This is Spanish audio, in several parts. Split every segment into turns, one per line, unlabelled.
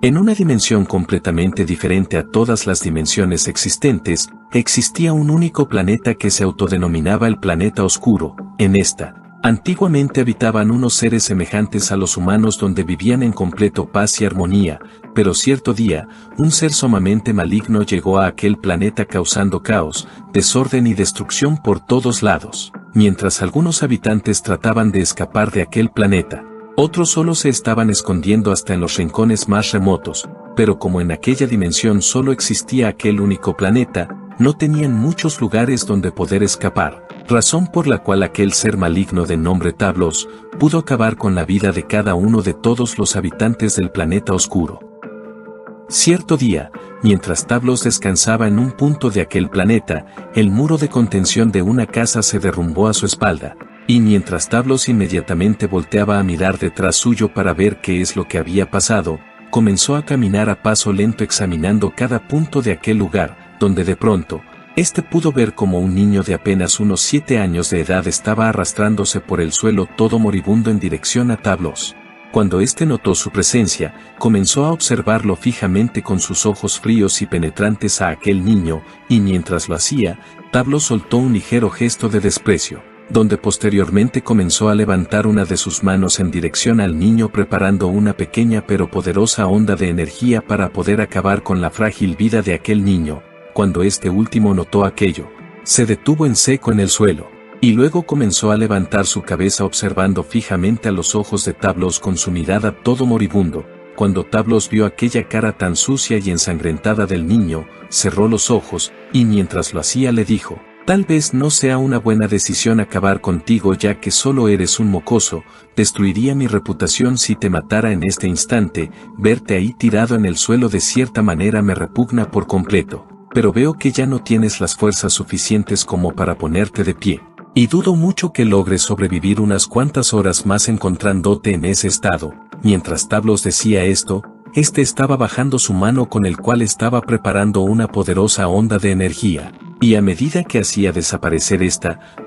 En una dimensión completamente diferente a todas las dimensiones existentes, existía un único planeta que se autodenominaba el planeta oscuro. En esta, antiguamente habitaban unos seres semejantes a los humanos donde vivían en completo paz y armonía, pero cierto día, un ser sumamente maligno llegó a aquel planeta causando caos, desorden y destrucción por todos lados. Mientras algunos habitantes trataban de escapar de aquel planeta, otros solo se estaban escondiendo hasta en los rincones más remotos, pero como en aquella dimensión solo existía aquel único planeta, no tenían muchos lugares donde poder escapar, razón por la cual aquel ser maligno de nombre Tablos pudo acabar con la vida de cada uno de todos los habitantes del planeta oscuro. Cierto día, mientras Tablos descansaba en un punto de aquel planeta, el muro de contención de una casa se derrumbó a su espalda, y mientras Tablos inmediatamente volteaba a mirar detrás suyo para ver qué es lo que había pasado, comenzó a caminar a paso lento examinando cada punto de aquel lugar, donde de pronto, pudo ver como un niño de apenas unos 7 años de edad estaba arrastrándose por el suelo todo moribundo en dirección a Tablos. Cuando notó su presencia, comenzó a observarlo fijamente con sus ojos fríos y penetrantes a aquel niño, y mientras lo hacía, Tablos soltó un ligero gesto de desprecio, donde posteriormente comenzó a levantar una de sus manos en dirección al niño preparando una pequeña pero poderosa onda de energía para poder acabar con la frágil vida de aquel niño. Cuando último notó aquello, se detuvo en seco en el suelo, y luego comenzó a levantar su cabeza observando fijamente a los ojos de Tablos con su mirada todo moribundo. Cuando Tablos vio aquella cara tan sucia y ensangrentada del niño, cerró los ojos, y mientras lo hacía le dijo: «Tal vez no sea una buena decisión acabar contigo ya que solo eres un mocoso, destruiría mi reputación si te matara en este instante, verte ahí tirado en el suelo de cierta manera me repugna por completo, pero veo que ya no tienes las fuerzas suficientes como para ponerte de pie. Y dudo mucho que logres sobrevivir unas cuantas horas más encontrándote en ese estado». Mientras Tablos decía esto, estaba bajando su mano con el cual estaba preparando una poderosa onda de energía, y a medida que hacía desaparecer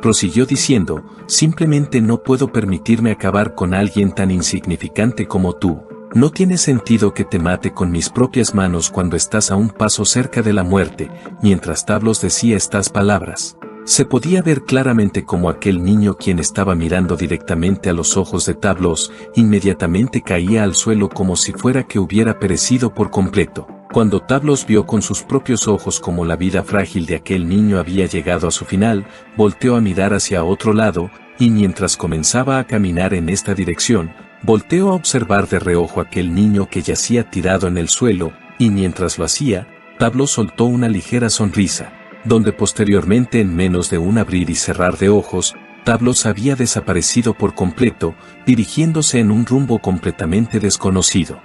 prosiguió diciendo: «Simplemente no puedo permitirme acabar con alguien tan insignificante como tú. No tiene sentido que te mate con mis propias manos cuando estás a un paso cerca de la muerte». Mientras Tablos decía estas palabras, se podía ver claramente como aquel niño, quien estaba mirando directamente a los ojos de Tablos, inmediatamente caía al suelo como si fuera que hubiera perecido por completo. Cuando Tablos vio con sus propios ojos como la vida frágil de aquel niño había llegado a su final, volteó a mirar hacia otro lado, y mientras comenzaba a caminar en esta dirección, volteó a observar de reojo aquel niño que yacía tirado en el suelo, y mientras lo hacía, Tablos soltó una ligera sonrisa, donde posteriormente en menos de un abrir y cerrar de ojos, Tablos había desaparecido por completo, dirigiéndose en un rumbo completamente desconocido.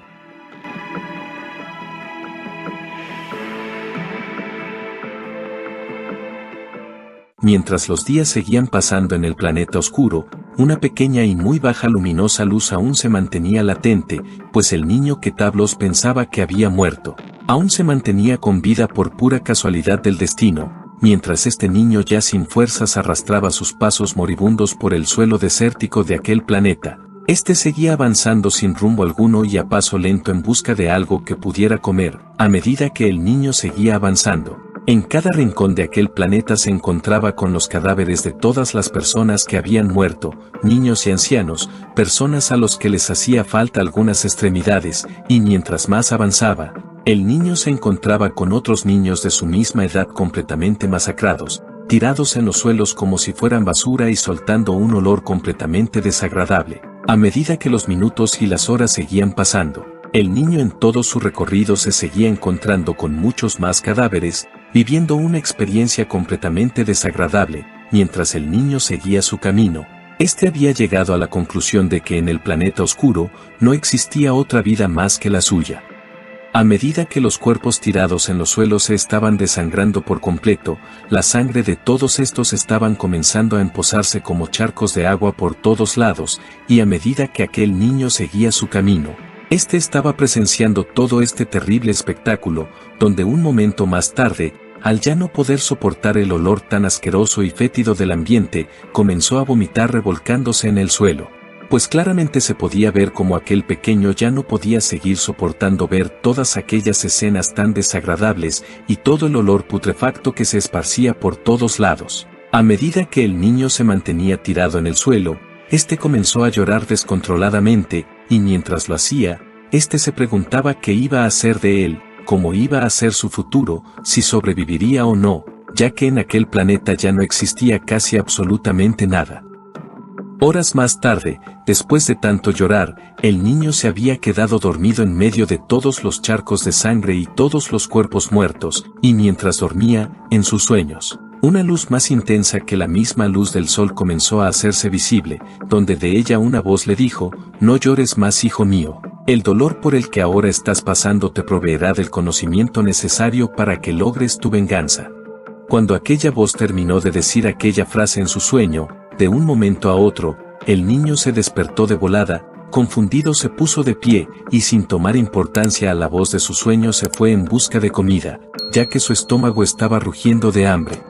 Mientras los días seguían pasando en el planeta oscuro, una pequeña y muy baja luminosa luz aún se mantenía latente, pues el niño que Tablos pensaba que había muerto, aún se mantenía con vida por pura casualidad del destino, mientras niño ya sin fuerzas arrastraba sus pasos moribundos por el suelo desértico de aquel planeta. Seguía avanzando sin rumbo alguno y a paso lento en busca de algo que pudiera comer. A medida que el niño seguía avanzando, en cada rincón de aquel planeta se encontraba con los cadáveres de todas las personas que habían muerto, niños y ancianos, personas a los que les hacía falta algunas extremidades, y mientras más avanzaba, el niño se encontraba con otros niños de su misma edad completamente masacrados, tirados en los suelos como si fueran basura y soltando un olor completamente desagradable. A medida que los minutos y las horas seguían pasando, el niño en todo su recorrido se seguía encontrando con muchos más cadáveres, viviendo una experiencia completamente desagradable. Mientras el niño seguía su camino, había llegado a la conclusión de que en el planeta oscuro no existía otra vida más que la suya. A medida que los cuerpos tirados en los suelos se estaban desangrando por completo, la sangre de todos estos estaban comenzando a empozarse como charcos de agua por todos lados, y a medida que aquel niño seguía su camino, estaba presenciando todo terrible espectáculo, donde un momento más tarde, al ya no poder soportar el olor tan asqueroso y fétido del ambiente, comenzó a vomitar revolcándose en el suelo. pues claramente se podía ver como aquel pequeño ya no podía seguir soportando ver todas aquellas escenas tan desagradables y todo el olor putrefacto que se esparcía por todos lados. A medida que el niño se mantenía tirado en el suelo, este comenzó a llorar descontroladamente, y mientras lo hacía, este se preguntaba qué iba a hacer de él, cómo iba a ser su futuro, si sobreviviría o no, ya que en aquel planeta ya no existía casi absolutamente nada. Horas más tarde, después de tanto llorar, el niño se había quedado dormido en medio de todos los charcos de sangre y todos los cuerpos muertos, y mientras dormía, en sus sueños, una luz más intensa que la misma luz del sol comenzó a hacerse visible, donde de ella una voz le dijo: «No llores más, hijo mío. El dolor por el que ahora estás pasando te proveerá del conocimiento necesario para que logres tu venganza». Cuando aquella voz terminó de decir aquella frase en su sueño, de un momento a otro, el niño se despertó de volada, confundido se puso de pie, y sin tomar importancia a la voz de su sueño se fue en busca de comida, ya que su estómago estaba rugiendo de hambre.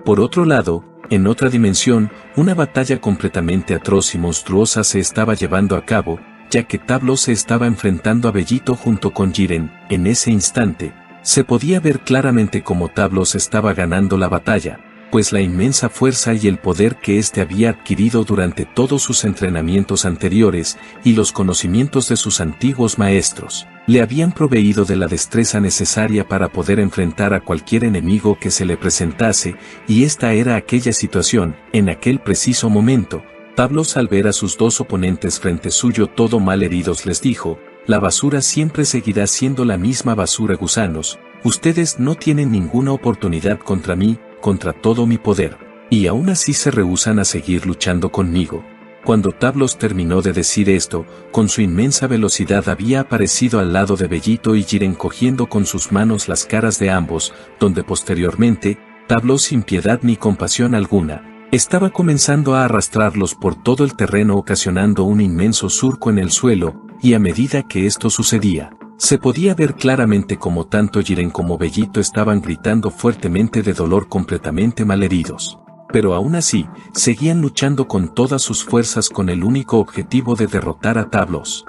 Por otro lado, en otra dimensión, una batalla completamente atroz y monstruosa se estaba llevando a cabo, ya que Tablos se estaba enfrentando a Bellito junto con Jiren. En ese instante, se podía ver claramente cómo Tablos estaba ganando la batalla, pues la inmensa fuerza y el poder que éste había adquirido durante todos sus entrenamientos anteriores y los conocimientos de sus antiguos maestros, le habían proveído de la destreza necesaria para poder enfrentar a cualquier enemigo que se le presentase, y esta era aquella situación. En aquel preciso momento, Tablos, al ver a sus dos oponentes frente suyo todo mal heridos, les dijo: «La basura siempre seguirá siendo la misma basura, gusanos. Ustedes no tienen ninguna oportunidad contra mí, contra todo mi poder. Y aún así se rehúsan a seguir luchando conmigo». Cuando Tablos terminó de decir esto, con su inmensa velocidad había aparecido al lado de Bellito y Jiren cogiendo con sus manos las caras de ambos, donde posteriormente, Tablos, sin piedad ni compasión alguna, estaba comenzando a arrastrarlos por todo el terreno, ocasionando un inmenso surco en el suelo, y a medida que esto sucedía, se podía ver claramente como tanto Jiren como Bellito estaban gritando fuertemente de dolor, completamente malheridos. Pero aún así, seguían luchando con todas sus fuerzas con el único objetivo de derrotar a Tablos.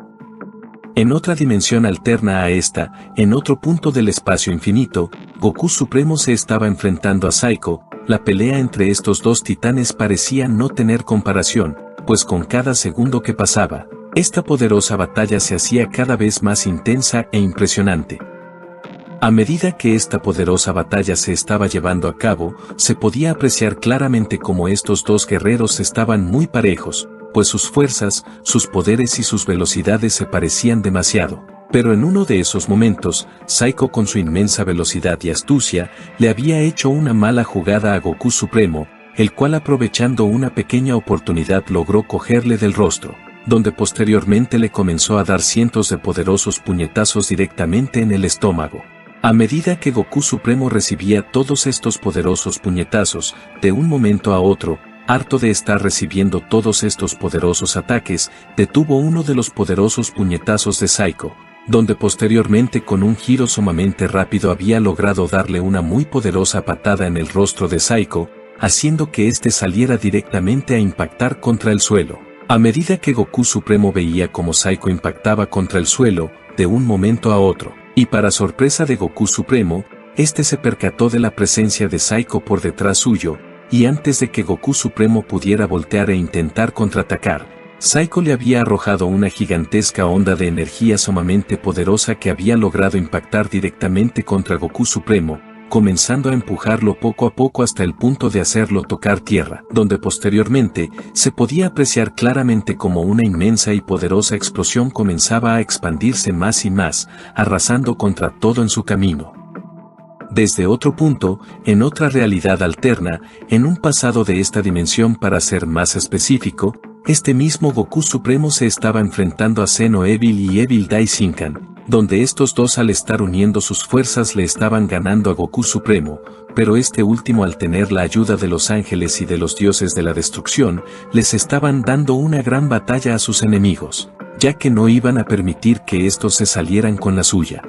En otra dimensión alterna a esta, en otro punto del espacio infinito, Goku Supremo se estaba enfrentando a Saiko. La pelea entre estos dos titanes parecía no tener comparación, pues con cada segundo que pasaba, esta poderosa batalla se hacía cada vez más intensa e impresionante. A medida que esta poderosa batalla se estaba llevando a cabo, se podía apreciar claramente cómo estos dos guerreros estaban muy parejos, pues sus fuerzas, sus poderes y sus velocidades se parecían demasiado. Pero en uno de esos momentos, Saiko, con su inmensa velocidad y astucia, le había hecho una mala jugada a Goku Supremo, el cual, aprovechando una pequeña oportunidad, logró cogerle del rostro, donde posteriormente le comenzó a dar cientos de poderosos puñetazos directamente en el estómago. A medida que Goku Supremo recibía todos estos poderosos puñetazos, de un momento a otro, harto de estar recibiendo todos estos poderosos ataques, detuvo uno de los poderosos puñetazos de Saiko, donde posteriormente, con un giro sumamente rápido, había logrado darle una muy poderosa patada en el rostro de Saiko, haciendo que éste saliera directamente a impactar contra el suelo. A medida que Goku Supremo veía cómo Saiko impactaba contra el suelo, de un momento a otro, y para sorpresa de Goku Supremo, este se percató de la presencia de Saiko por detrás suyo, y antes de que Goku Supremo pudiera voltear e intentar contraatacar, Saiko le había arrojado una gigantesca onda de energía sumamente poderosa que había logrado impactar directamente contra Goku Supremo, comenzando a empujarlo poco a poco hasta el punto de hacerlo tocar tierra, donde posteriormente se podía apreciar claramente como una inmensa y poderosa explosión comenzaba a expandirse más y más, arrasando contra todo en su camino. Desde otro punto, en otra realidad alterna, en un pasado de esta dimensión, para ser más específico, este mismo Goku Supremo se estaba enfrentando a Zeno Evil y Evil Daishinkan, donde estos dos, al estar uniendo sus fuerzas, le estaban ganando a Goku Supremo, pero este último, al tener la ayuda de los ángeles y de los dioses de la destrucción, les estaban dando una gran batalla a sus enemigos, ya que no iban a permitir que estos se salieran con la suya.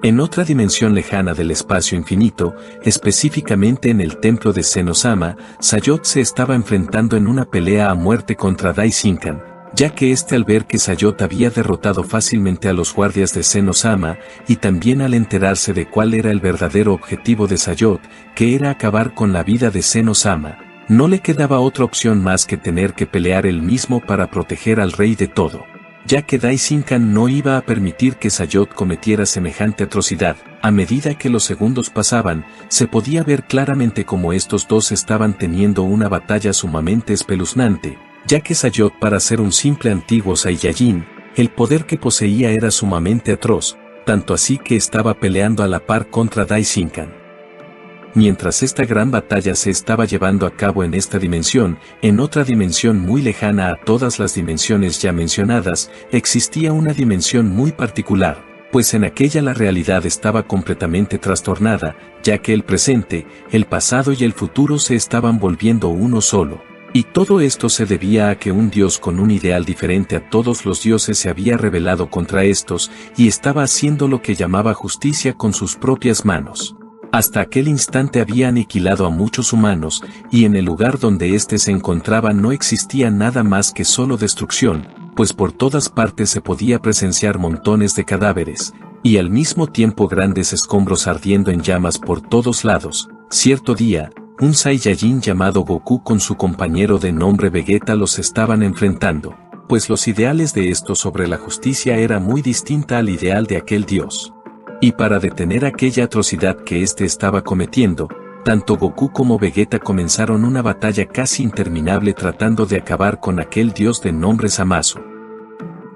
En otra dimensión lejana del espacio infinito, específicamente en el templo de Senno-sama, Sayot se estaba enfrentando en una pelea a muerte contra Dai Shinkan, ya que al ver que Sayot había derrotado fácilmente a los guardias de Senno-sama, y también al enterarse de cuál era el verdadero objetivo de Sayot, que era acabar con la vida de Senno-sama, no le quedaba otra opción más que tener que pelear él mismo para proteger al rey de todo, ya que Dai Shinkan no iba a permitir que Sayot cometiera semejante atrocidad. A medida que los segundos pasaban, se podía ver claramente cómo estos dos estaban teniendo una batalla sumamente espeluznante, ya que Sayot, para ser un simple antiguo Saiyajin, el poder que poseía era sumamente atroz, tanto así que estaba peleando a la par contra Dai Shinkan. Mientras esta gran batalla se estaba llevando a cabo en esta dimensión, en otra dimensión muy lejana a todas las dimensiones ya mencionadas, existía una dimensión muy particular, pues en aquella la realidad estaba completamente trastornada, ya que el presente, el pasado y el futuro se estaban volviendo uno solo. Y todo esto se debía a que un dios con un ideal diferente a todos los dioses se había rebelado contra estos, y estaba haciendo lo que llamaba justicia con sus propias manos. Hasta aquel instante había aniquilado a muchos humanos, y en el lugar donde éste se encontraba no existía nada más que solo destrucción, pues por todas partes se podía presenciar montones de cadáveres, y al mismo tiempo grandes escombros ardiendo en llamas por todos lados. Cierto día, un Saiyajin llamado Goku con su compañero de nombre Vegeta los estaban enfrentando, pues los ideales de estos sobre la justicia era muy distinta al ideal de aquel dios. Y para detener aquella atrocidad que éste estaba cometiendo, tanto Goku como Vegeta comenzaron una batalla casi interminable tratando de acabar con aquel dios de nombre Zamasu.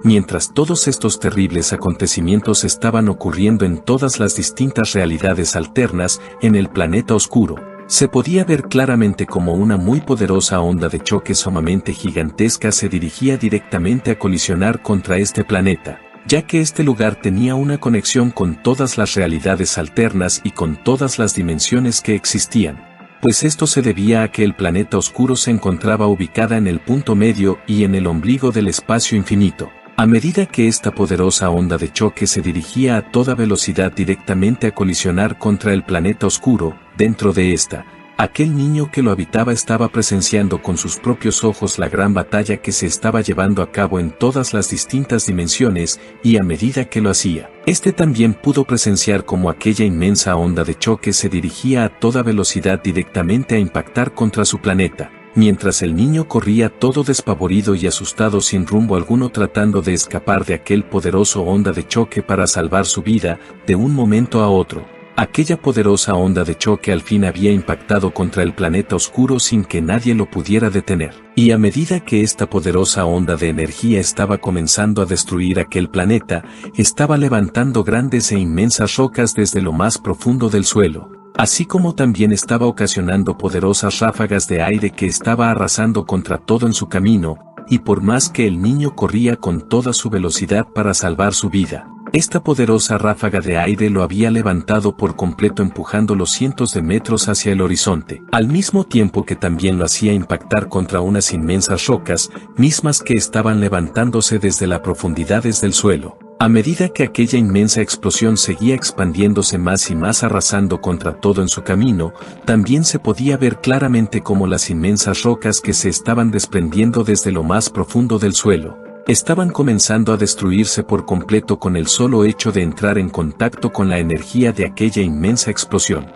Mientras todos estos terribles acontecimientos estaban ocurriendo en todas las distintas realidades alternas en el planeta oscuro, se podía ver claramente como una muy poderosa onda de choque sumamente gigantesca se dirigía directamente a colisionar contra este planeta, ya que este lugar tenía una conexión con todas las realidades alternas y con todas las dimensiones que existían, pues esto se debía a que el planeta oscuro se encontraba ubicada en el punto medio y en el ombligo del espacio infinito. A medida que esta poderosa onda de choque se dirigía a toda velocidad directamente a colisionar contra el planeta oscuro, dentro de esta, aquel niño que lo habitaba estaba presenciando con sus propios ojos la gran batalla que se estaba llevando a cabo en todas las distintas dimensiones, y a medida que lo hacía, este también pudo presenciar cómo aquella inmensa onda de choque se dirigía a toda velocidad directamente a impactar contra su planeta, mientras el niño corría todo despavorido y asustado sin rumbo alguno tratando de escapar de aquel poderoso onda de choque para salvar su vida, de un momento a otro. Aquella poderosa onda de choque al fin había impactado contra el planeta oscuro sin que nadie lo pudiera detener. Y a medida que esta poderosa onda de energía estaba comenzando a destruir aquel planeta, estaba levantando grandes e inmensas rocas desde lo más profundo del suelo, así como también estaba ocasionando poderosas ráfagas de aire que estaba arrasando contra todo en su camino, y por más que el niño corría con toda su velocidad para salvar su vida, esta poderosa ráfaga de aire lo había levantado por completo empujándolo cientos de metros hacia el horizonte, al mismo tiempo que también lo hacía impactar contra unas inmensas rocas, mismas que estaban levantándose desde las profundidades del suelo. A medida que aquella inmensa explosión seguía expandiéndose más y más arrasando contra todo en su camino, también se podía ver claramente cómo las inmensas rocas que se estaban desprendiendo desde lo más profundo del suelo estaban comenzando a destruirse por completo con el solo hecho de entrar en contacto con la energía de aquella inmensa explosión.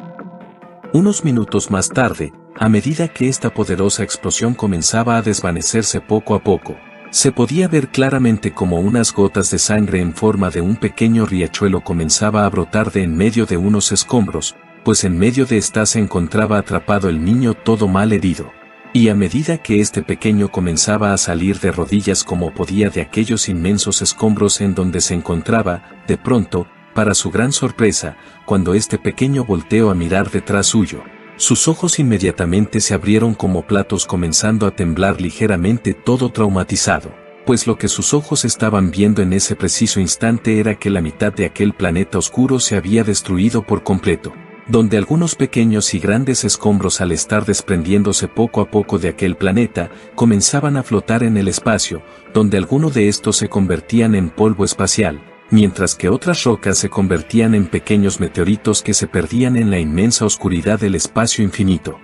Unos minutos más tarde, a medida que esta poderosa explosión comenzaba a desvanecerse poco a poco, se podía ver claramente como unas gotas de sangre en forma de un pequeño riachuelo comenzaba a brotar de en medio de unos escombros, pues en medio de esta se encontraba atrapado el niño todo mal herido. Y a medida que este pequeño comenzaba a salir de rodillas como podía de aquellos inmensos escombros en donde se encontraba, de pronto, para su gran sorpresa, cuando este pequeño volteó a mirar detrás suyo, sus ojos inmediatamente se abrieron como platos comenzando a temblar ligeramente todo traumatizado, pues lo que sus ojos estaban viendo en ese preciso instante era que la mitad de aquel planeta oscuro se había destruido por completo, donde algunos pequeños y grandes escombros al estar desprendiéndose poco a poco de aquel planeta, comenzaban a flotar en el espacio, donde algunos de estos se convertían en polvo espacial, mientras que otras rocas se convertían en pequeños meteoritos que se perdían en la inmensa oscuridad del espacio infinito.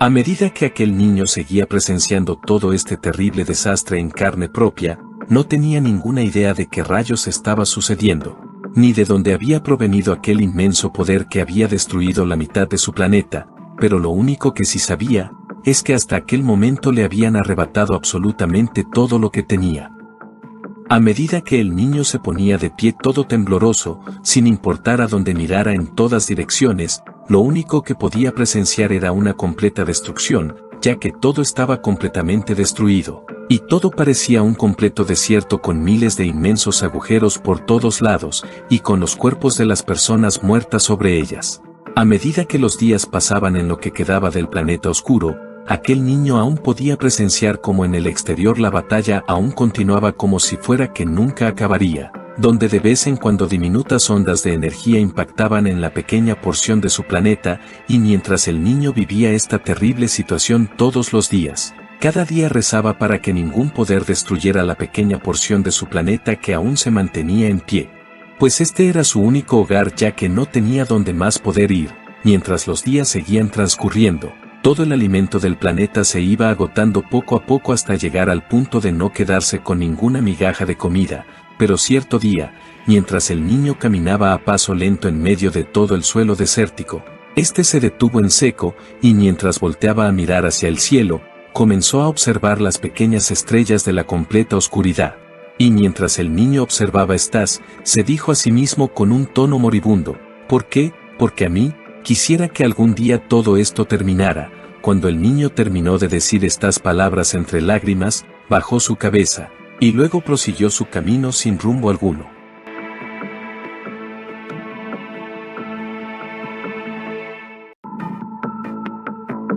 A medida que aquel niño seguía presenciando todo este terrible desastre en carne propia, no tenía ninguna idea de qué rayos estaba sucediendo, ni de dónde había provenido aquel inmenso poder que había destruido la mitad de su planeta, pero lo único que sí sabía, es que hasta aquel momento le habían arrebatado absolutamente todo lo que tenía. A medida que el niño se ponía de pie todo tembloroso, sin importar a dónde mirara en todas direcciones, lo único que podía presenciar era una completa destrucción, ya que todo estaba completamente destruido, y todo parecía un completo desierto con miles de inmensos agujeros por todos lados, y con los cuerpos de las personas muertas sobre ellas. A medida que los días pasaban en lo que quedaba del planeta oscuro, aquel niño aún podía presenciar cómo en el exterior la batalla aún continuaba como si fuera que nunca acabaría, donde de vez en cuando diminutas ondas de energía impactaban en la pequeña porción de su planeta, y mientras el niño vivía esta terrible situación todos los días, cada día rezaba para que ningún poder destruyera la pequeña porción de su planeta que aún se mantenía en pie, pues este era su único hogar ya que no tenía donde más poder ir. Mientras los días seguían transcurriendo, todo el alimento del planeta se iba agotando poco a poco hasta llegar al punto de no quedarse con ninguna migaja de comida, pero cierto día, mientras el niño caminaba a paso lento en medio de todo el suelo desértico, este se detuvo en seco, y mientras volteaba a mirar hacia el cielo, comenzó a observar las pequeñas estrellas de la completa oscuridad. Y mientras el niño observaba estas, se dijo a sí mismo con un tono moribundo, ¿por qué? Porque a mí, quisiera que algún día todo esto terminara. Cuando el niño terminó de decir estas palabras entre lágrimas, bajó su cabeza, y luego prosiguió su camino sin rumbo alguno.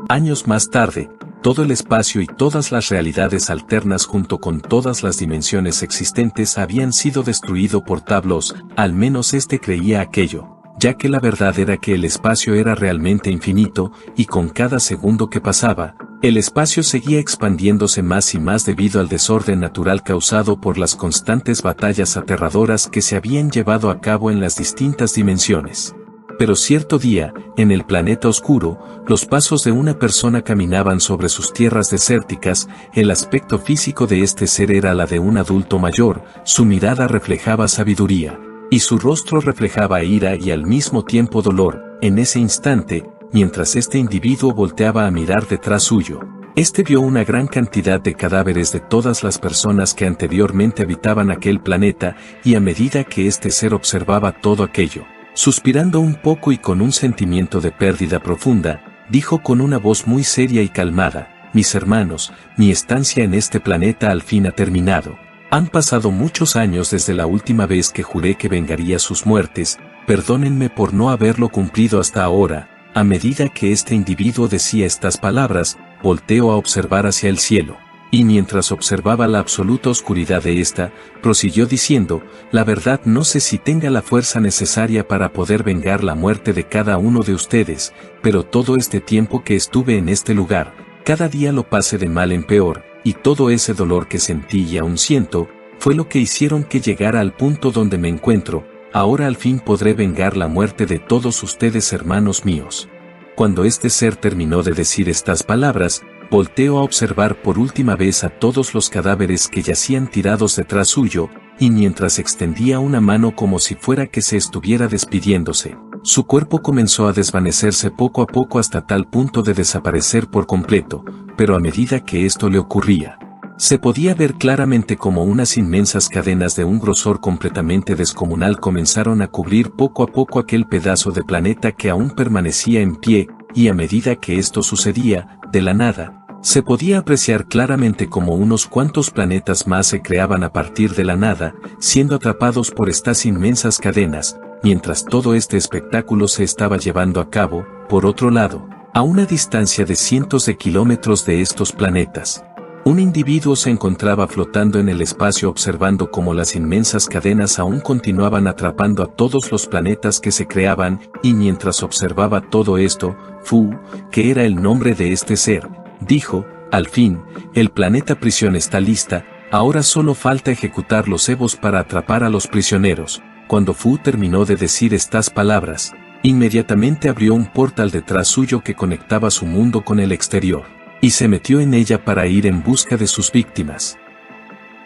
Años más tarde, todo el espacio y todas las realidades alternas junto con todas las dimensiones existentes habían sido destruido por Tablos, al menos este creía aquello, ya que la verdad era que el espacio era realmente infinito, y con cada segundo que pasaba, el espacio seguía expandiéndose más y más debido al desorden natural causado por las constantes batallas aterradoras que se habían llevado a cabo en las distintas dimensiones. Pero cierto día, en el planeta oscuro, los pasos de una persona caminaban sobre sus tierras desérticas. El aspecto físico de este ser era la de un adulto mayor, su mirada reflejaba sabiduría, y su rostro reflejaba ira y al mismo tiempo dolor. En ese instante, mientras este individuo volteaba a mirar detrás suyo, este vio una gran cantidad de cadáveres de todas las personas que anteriormente habitaban aquel planeta, y a medida que este ser observaba todo aquello, suspirando un poco y con un sentimiento de pérdida profunda, dijo con una voz muy seria y calmada, mis hermanos, mi estancia en este planeta al fin ha terminado. Han pasado muchos años desde la última vez que juré que vengaría sus muertes, perdónenme por no haberlo cumplido hasta ahora. A medida que este individuo decía estas palabras, volteó a observar hacia el cielo, y mientras observaba la absoluta oscuridad de esta, prosiguió diciendo, la verdad no sé si tenga la fuerza necesaria para poder vengar la muerte de cada uno de ustedes, pero todo este tiempo que estuve en este lugar, cada día lo pasé de mal en peor, y todo ese dolor que sentí y aún siento, fue lo que hicieron que llegara al punto donde me encuentro. Ahora al fin podré vengar la muerte de todos ustedes, hermanos míos. Cuando este ser terminó de decir estas palabras, volteó a observar por última vez a todos los cadáveres que yacían tirados detrás suyo, y mientras extendía una mano como si fuera que se estuviera despidiéndose, su cuerpo comenzó a desvanecerse poco a poco hasta tal punto de desaparecer por completo, pero a medida que esto le ocurría, se podía ver claramente como unas inmensas cadenas de un grosor completamente descomunal comenzaron a cubrir poco a poco aquel pedazo de planeta que aún permanecía en pie, y a medida que esto sucedía, de la nada, se podía apreciar claramente como unos cuantos planetas más se creaban a partir de la nada, siendo atrapados por estas inmensas cadenas, mientras todo este espectáculo se estaba llevando a cabo. Por otro lado, a una distancia de cientos de kilómetros de estos planetas, un individuo se encontraba flotando en el espacio observando cómo las inmensas cadenas aún continuaban atrapando a todos los planetas que se creaban, y mientras observaba todo esto, Fu, que era el nombre de este ser, dijo, al fin, el planeta prisión está lista, Ahora solo falta ejecutar los cebos para atrapar a los prisioneros. Cuando Fu terminó de decir estas palabras, inmediatamente abrió un portal detrás suyo que conectaba su mundo con el exterior, y se metió en ella para ir en busca de sus víctimas.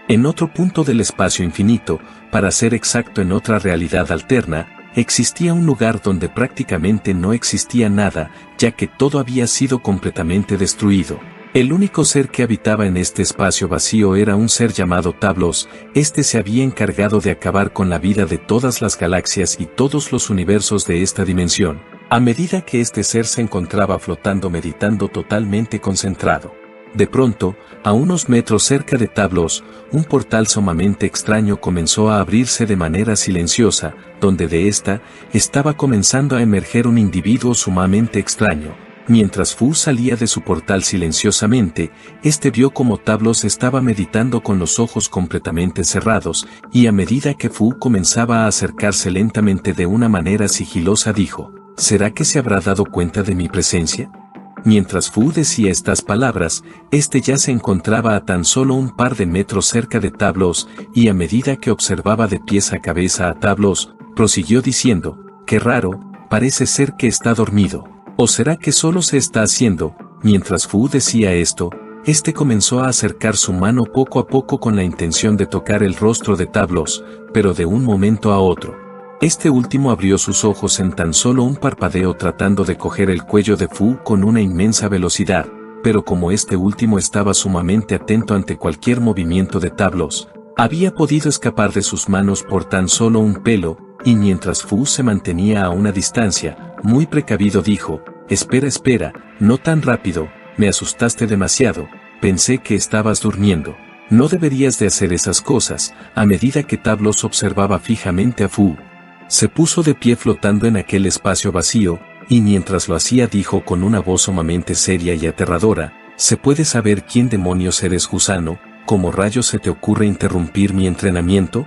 En otro punto del espacio infinito, para ser exacto en otra realidad alterna, existía un lugar donde prácticamente no existía nada, ya que todo había sido completamente destruido. El único ser que habitaba en este espacio vacío era un ser llamado Tablos. Este se había encargado de acabar con la vida de todas las galaxias y todos los universos de esta dimensión, a medida que este ser se encontraba flotando meditando totalmente concentrado. De pronto, a unos metros cerca de Tablos, un portal sumamente extraño comenzó a abrirse de manera silenciosa, donde de esta, estaba comenzando a emerger un individuo sumamente extraño. Mientras Fu salía de su portal silenciosamente, este vio como Tablos estaba meditando con los ojos completamente cerrados, y a medida que Fu comenzaba a acercarse lentamente de una manera sigilosa dijo, ¿será que se habrá dado cuenta de mi presencia? Mientras Fu decía estas palabras, este ya se encontraba a tan solo un par de metros cerca de Tablos, y a medida que observaba de pies a cabeza a Tablos, prosiguió diciendo, qué raro, parece ser que está dormido. ¿O será que solo se está haciendo? Mientras Fu decía esto, este comenzó a acercar su mano poco a poco con la intención de tocar el rostro de Tablos, pero de un momento a otro. Este último abrió sus ojos en tan solo un parpadeo tratando de coger el cuello de Fu con una inmensa velocidad, pero como este último estaba sumamente atento ante cualquier movimiento de Tablos, había podido escapar de sus manos por tan solo un pelo, y mientras Fu se mantenía a una distancia, muy precavido dijo, espera, no tan rápido, me asustaste demasiado, pensé que estabas durmiendo. No deberías de hacer esas cosas. A medida que Tablos observaba fijamente a Fu, se puso de pie flotando en aquel espacio vacío, y mientras lo hacía dijo con una voz sumamente seria y aterradora, ¿se puede saber quién demonios eres, gusano? ¿Cómo rayos se te ocurre interrumpir mi entrenamiento?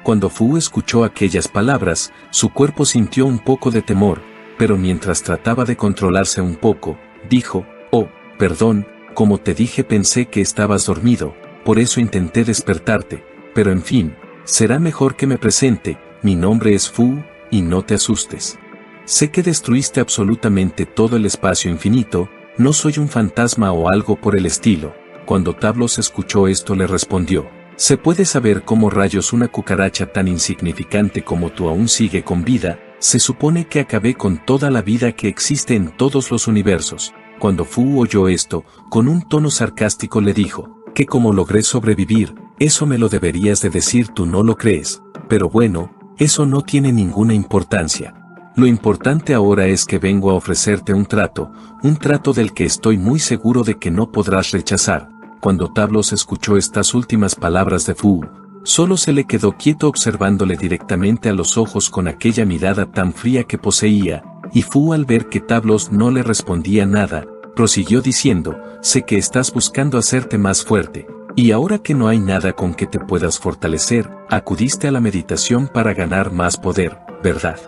Cuando Fu escuchó aquellas palabras, su cuerpo sintió un poco de temor, pero mientras trataba de controlarse un poco, dijo, oh, perdón, como te dije pensé que estabas dormido, por eso intenté despertarte, pero en fin, será mejor que me presente, mi nombre es Fu, y no te asustes. Sé que destruiste absolutamente todo el espacio infinito, no soy un fantasma o algo por el estilo. Cuando Tablos escuchó esto le respondió, ¿se puede saber cómo rayos una cucaracha tan insignificante como tú aún sigue con vida? Se supone que acabé con toda la vida que existe en todos los universos. Cuando Fu oyó esto, con un tono sarcástico le dijo, que como logré sobrevivir, eso me lo deberías de decir, tú no lo crees. Pero bueno, eso no tiene ninguna importancia. Lo importante ahora es que vengo a ofrecerte un trato del que estoy muy seguro de que no podrás rechazar. Cuando Tablos escuchó estas últimas palabras de Fu, solo se le quedó quieto observándole directamente a los ojos con aquella mirada tan fría que poseía, y Fu al ver que Tablos no le respondía nada, prosiguió diciendo, sé que estás buscando hacerte más fuerte, y ahora que no hay nada con que te puedas fortalecer, acudiste a la meditación para ganar más poder, ¿verdad?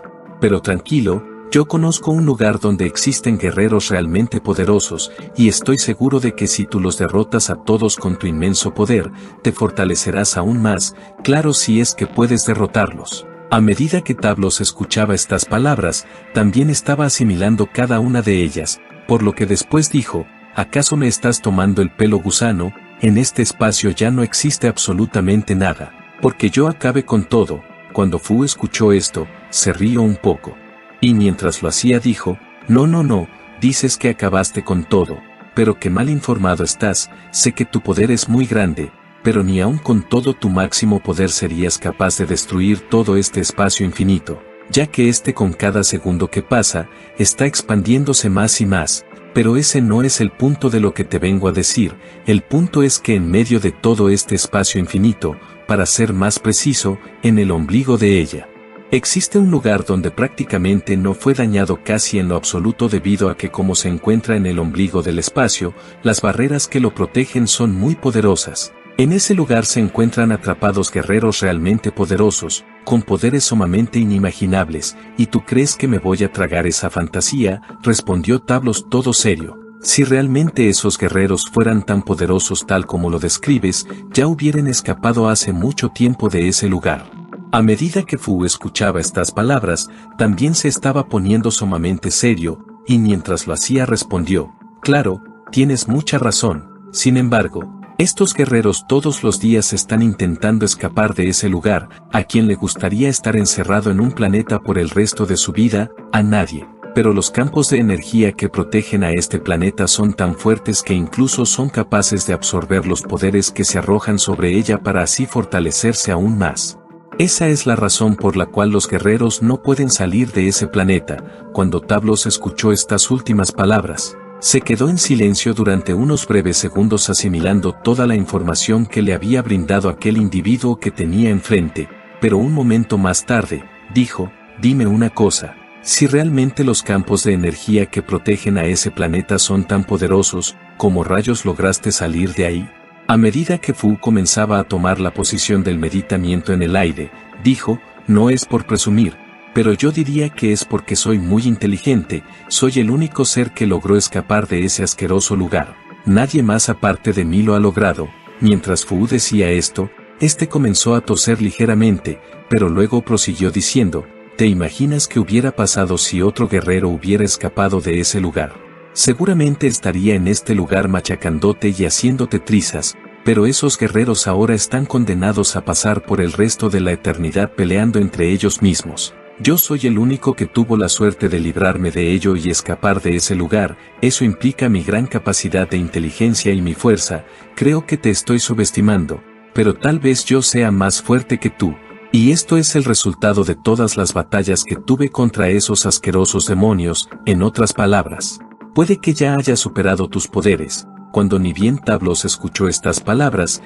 Pero tranquilo, yo conozco un lugar donde existen guerreros realmente poderosos, y estoy seguro de que si tú los derrotas a todos con tu inmenso poder, te fortalecerás aún más, claro si es que puedes derrotarlos. A medida que Tablos escuchaba estas palabras, también estaba asimilando cada una de ellas, por lo que después dijo, ¿acaso me estás tomando el pelo, gusano? En este espacio ya no existe absolutamente nada, porque yo acabé con todo. Cuando Fu escuchó esto, se rió un poco. Y mientras lo hacía dijo, no, dices que acabaste con todo, pero qué mal informado estás, sé que tu poder es muy grande, pero ni aun con todo tu máximo poder serías capaz de destruir todo este espacio infinito, ya que con cada segundo que pasa, está expandiéndose más y más, pero ese no es el punto de lo que te vengo a decir, el punto es que en medio de todo este espacio infinito, para ser más preciso, en el ombligo de ella, existe un lugar donde prácticamente no fue dañado casi en lo absoluto debido a que como se encuentra en el ombligo del espacio, las barreras que lo protegen son muy poderosas. En ese lugar se encuentran atrapados guerreros realmente poderosos, con poderes sumamente inimaginables, ¿y tú crees que me voy a tragar esa fantasía?, respondió Tablos todo serio. Si realmente esos guerreros fueran tan poderosos tal como lo describes, ya hubieran escapado hace mucho tiempo de ese lugar. A medida que Fu escuchaba estas palabras, también se estaba poniendo sumamente serio, y mientras lo hacía respondió, claro, tienes mucha razón. Sin embargo, estos guerreros todos los días están intentando escapar de ese lugar. ¿A quién le gustaría estar encerrado en un planeta por el resto de su vida? A nadie. Pero los campos de energía que protegen a este planeta son tan fuertes que incluso son capaces de absorber los poderes que se arrojan sobre ella para así fortalecerse aún más. Esa es la razón por la cual los guerreros no pueden salir de ese planeta. Cuando Tablos escuchó estas últimas palabras, se quedó en silencio durante unos breves segundos asimilando toda la información que le había brindado aquel individuo que tenía enfrente, pero un momento más tarde, dijo, dime una cosa. Si realmente los campos de energía que protegen a ese planeta son tan poderosos, ¿cómo rayos lograste salir de ahí? A medida que Fu comenzaba a tomar la posición del meditamiento en el aire, dijo, no es por presumir, pero yo diría que es porque soy muy inteligente, soy el único ser que logró escapar de ese asqueroso lugar. Nadie más aparte de mí lo ha logrado. Mientras Fu decía esto, este comenzó a toser ligeramente, pero luego prosiguió diciendo, ¿te imaginas qué hubiera pasado si otro guerrero hubiera escapado de ese lugar? Seguramente estaría en este lugar machacándote y haciéndote trizas, pero esos guerreros ahora están condenados a pasar por el resto de la eternidad peleando entre ellos mismos. Yo soy el único que tuvo la suerte de librarme de ello y escapar de ese lugar. Eso implica mi gran capacidad de inteligencia y mi fuerza. Creo que te estoy subestimando, pero tal vez yo sea más fuerte que tú. Y esto es el resultado de todas las batallas que tuve contra esos asquerosos demonios. En otras palabras, puede que ya hayas superado tus poderes. Cuando ni bien Tablos escuchó estas palabras,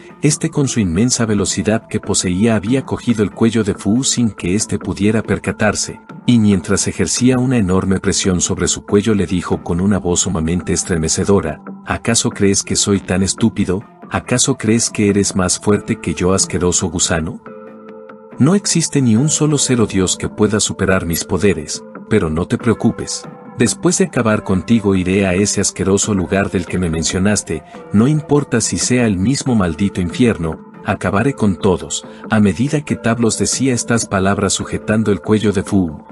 con su inmensa velocidad que poseía había cogido el cuello de Fu sin que éste pudiera percatarse, y mientras ejercía una enorme presión sobre su cuello le dijo con una voz sumamente estremecedora, ¿acaso crees que soy tan estúpido? ¿Acaso crees que eres más fuerte que yo, asqueroso gusano? No existe ni un solo ser o Dios que pueda superar mis poderes, pero no te preocupes. Después de acabar contigo iré a ese asqueroso lugar del que me mencionaste, no importa si sea el mismo maldito infierno, acabaré con todos. A medida que Tablos decía estas palabras sujetando el cuello de Fu,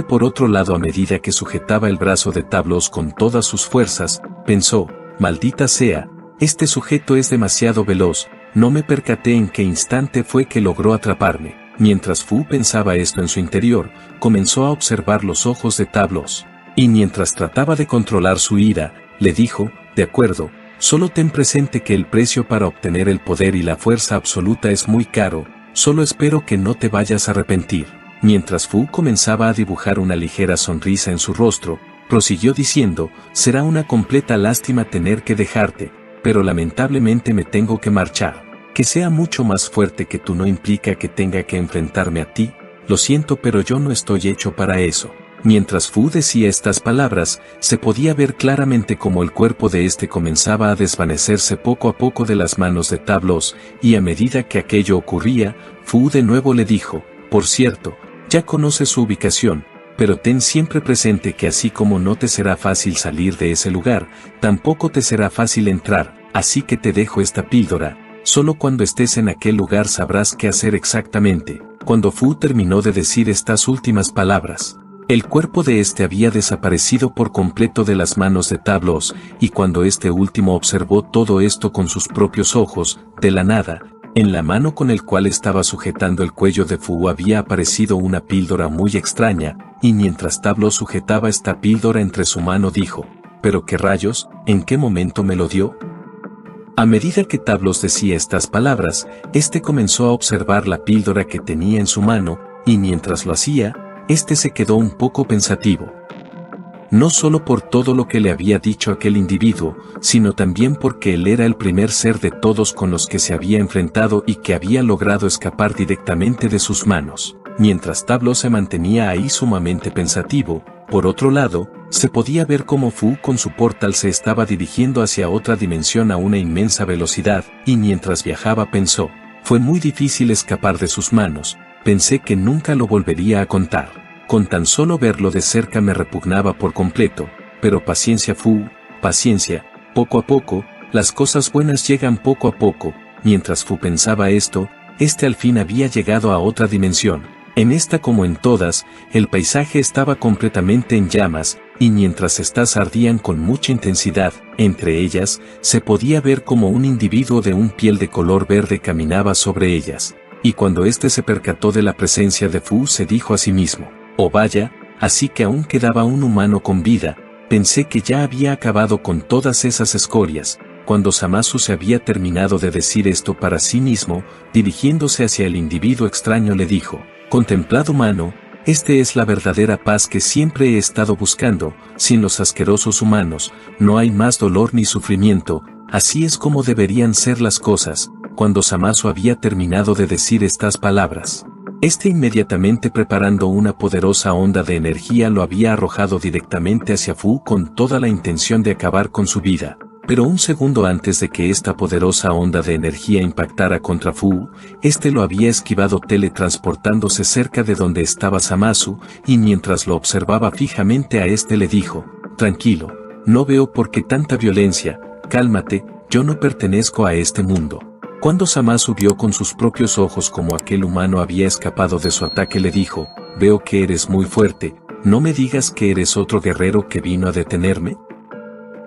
por otro lado a medida que sujetaba el brazo de Tablos con todas sus fuerzas, pensó, maldita sea, este sujeto es demasiado veloz, no me percaté en qué instante fue que logró atraparme. Mientras Fu pensaba esto en su interior, comenzó a observar los ojos de Tablos. Y mientras trataba de controlar su ira, le dijo, de acuerdo, solo ten presente que el precio para obtener el poder y la fuerza absoluta es muy caro, solo espero que no te vayas a arrepentir. Mientras Fu comenzaba a dibujar una ligera sonrisa en su rostro, prosiguió diciendo, será una completa lástima tener que dejarte, pero lamentablemente me tengo que marchar. Que sea mucho más fuerte que tú no implica que tenga que enfrentarme a ti, lo siento pero yo no estoy hecho para eso. Mientras Fu decía estas palabras, se podía ver claramente cómo el cuerpo de comenzaba a desvanecerse poco a poco de las manos de Tablos, y a medida que aquello ocurría, Fu de nuevo le dijo, por cierto, ya conoces su ubicación, pero ten siempre presente que así como no te será fácil salir de ese lugar, tampoco te será fácil entrar, así que te dejo esta píldora. Solo cuando estés en aquel lugar sabrás qué hacer exactamente. Cuando Fu terminó de decir estas últimas palabras, el cuerpo de había desaparecido por completo de las manos de Tablos, y cuando último observó todo esto con sus propios ojos, de la nada, en la mano con el cual estaba sujetando el cuello de Fu había aparecido una píldora muy extraña, y mientras Tablos sujetaba esta píldora entre su mano dijo, ¿pero qué rayos? ¿En qué momento me lo dio? A medida que Tablos decía estas palabras, comenzó a observar la píldora que tenía en su mano, y mientras lo hacía, se quedó un poco pensativo. No solo por todo lo que le había dicho aquel individuo, sino también porque él era el primer ser de todos con los que se había enfrentado y que había logrado escapar directamente de sus manos. Mientras Tablos se mantenía ahí sumamente pensativo, por otro lado, se podía ver cómo Fu con su portal se estaba dirigiendo hacia otra dimensión a una inmensa velocidad, y mientras viajaba pensó, fue muy difícil escapar de sus manos, pensé que nunca lo volvería a contar. Con tan solo verlo de cerca me repugnaba por completo, pero paciencia Fu, paciencia, poco a poco, las cosas buenas llegan poco a poco. Mientras Fu pensaba esto, al fin había llegado a otra dimensión. En esta como en todas, el paisaje estaba completamente en llamas, y mientras estas ardían con mucha intensidad, entre ellas, se podía ver como un individuo de un piel de color verde caminaba sobre ellas. Y cuando se percató de la presencia de Fu, se dijo a sí mismo: «Oh vaya, así que aún quedaba un humano con vida, pensé que ya había acabado con todas esas escorias». Cuando Zamasu se había terminado de decir esto para sí mismo, dirigiéndose hacia el individuo extraño le dijo: «Contemplad humano, es la verdadera paz que siempre he estado buscando, sin los asquerosos humanos, no hay más dolor ni sufrimiento, así es como deberían ser las cosas». Cuando Zamasu había terminado de decir estas palabras, inmediatamente preparando una poderosa onda de energía lo había arrojado directamente hacia Fu con toda la intención de acabar con su vida. Pero un segundo antes de que esta poderosa onda de energía impactara contra Fu, lo había esquivado teletransportándose cerca de donde estaba Zamasu, y mientras lo observaba fijamente a le dijo: «Tranquilo, no veo por qué tanta violencia, cálmate, yo no pertenezco a este mundo». Cuando Zamasu vio con sus propios ojos cómo aquel humano había escapado de su ataque le dijo: «Veo que eres muy fuerte, ¿no me digas que eres otro guerrero que vino a detenerme?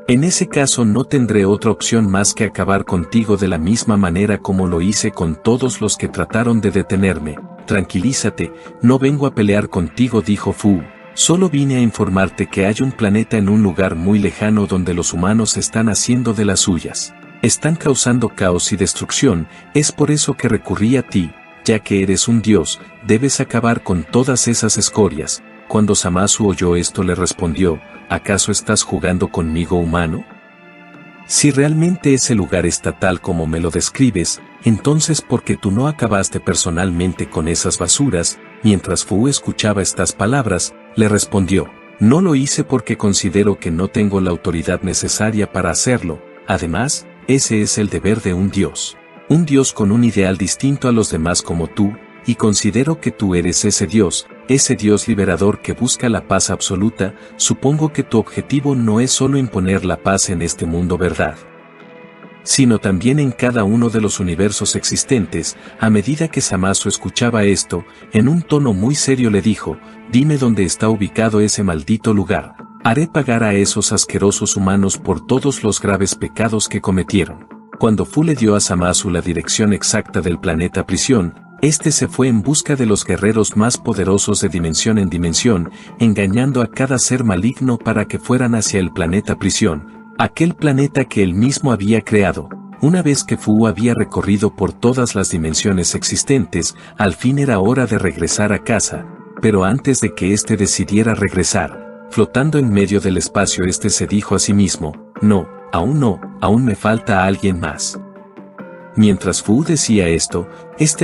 En ese caso no tendré otra opción más que acabar contigo de la misma manera como lo hice con todos los que trataron de detenerme. Tranquilízate, no vengo a pelear contigo», dijo Fu. «Solo vine a informarte que hay un planeta en un lugar muy lejano donde los humanos están haciendo de las suyas. Están causando caos y destrucción, es por eso que recurrí a ti, ya que eres un dios, debes acabar con todas esas escorias». Cuando Zamasu oyó esto le respondió: «¿Acaso estás jugando conmigo, humano? Si realmente ese lugar está tal como me lo describes, entonces ¿por qué tú no acabaste personalmente con esas basuras?». Mientras Fu escuchaba estas palabras, le respondió: «No lo hice porque considero que no tengo la autoridad necesaria para hacerlo, además, ese es el deber de un dios con un ideal distinto a los demás como tú, y considero que tú eres ese dios liberador que busca la paz absoluta. Supongo que tu objetivo no es solo imponer la paz en este mundo, ¿verdad?, sino también en cada uno de los universos existentes». A medida que Zamasu escuchaba esto, en un tono muy serio le dijo: «Dime dónde está ubicado ese maldito lugar. Haré pagar a esos asquerosos humanos por todos los graves pecados que cometieron». Cuando Fu le dio a Zamasu la dirección exacta del planeta prisión, se fue en busca de los guerreros más poderosos de dimensión en dimensión, engañando a cada ser maligno para que fueran hacia el planeta prisión, aquel planeta que él mismo había creado. Una vez que Fu había recorrido por todas las dimensiones existentes, al fin era hora de regresar a casa, pero antes de que decidiera regresar, flotando en medio del espacio se dijo a sí mismo: «No, aún me falta alguien más». Mientras Fu decía esto,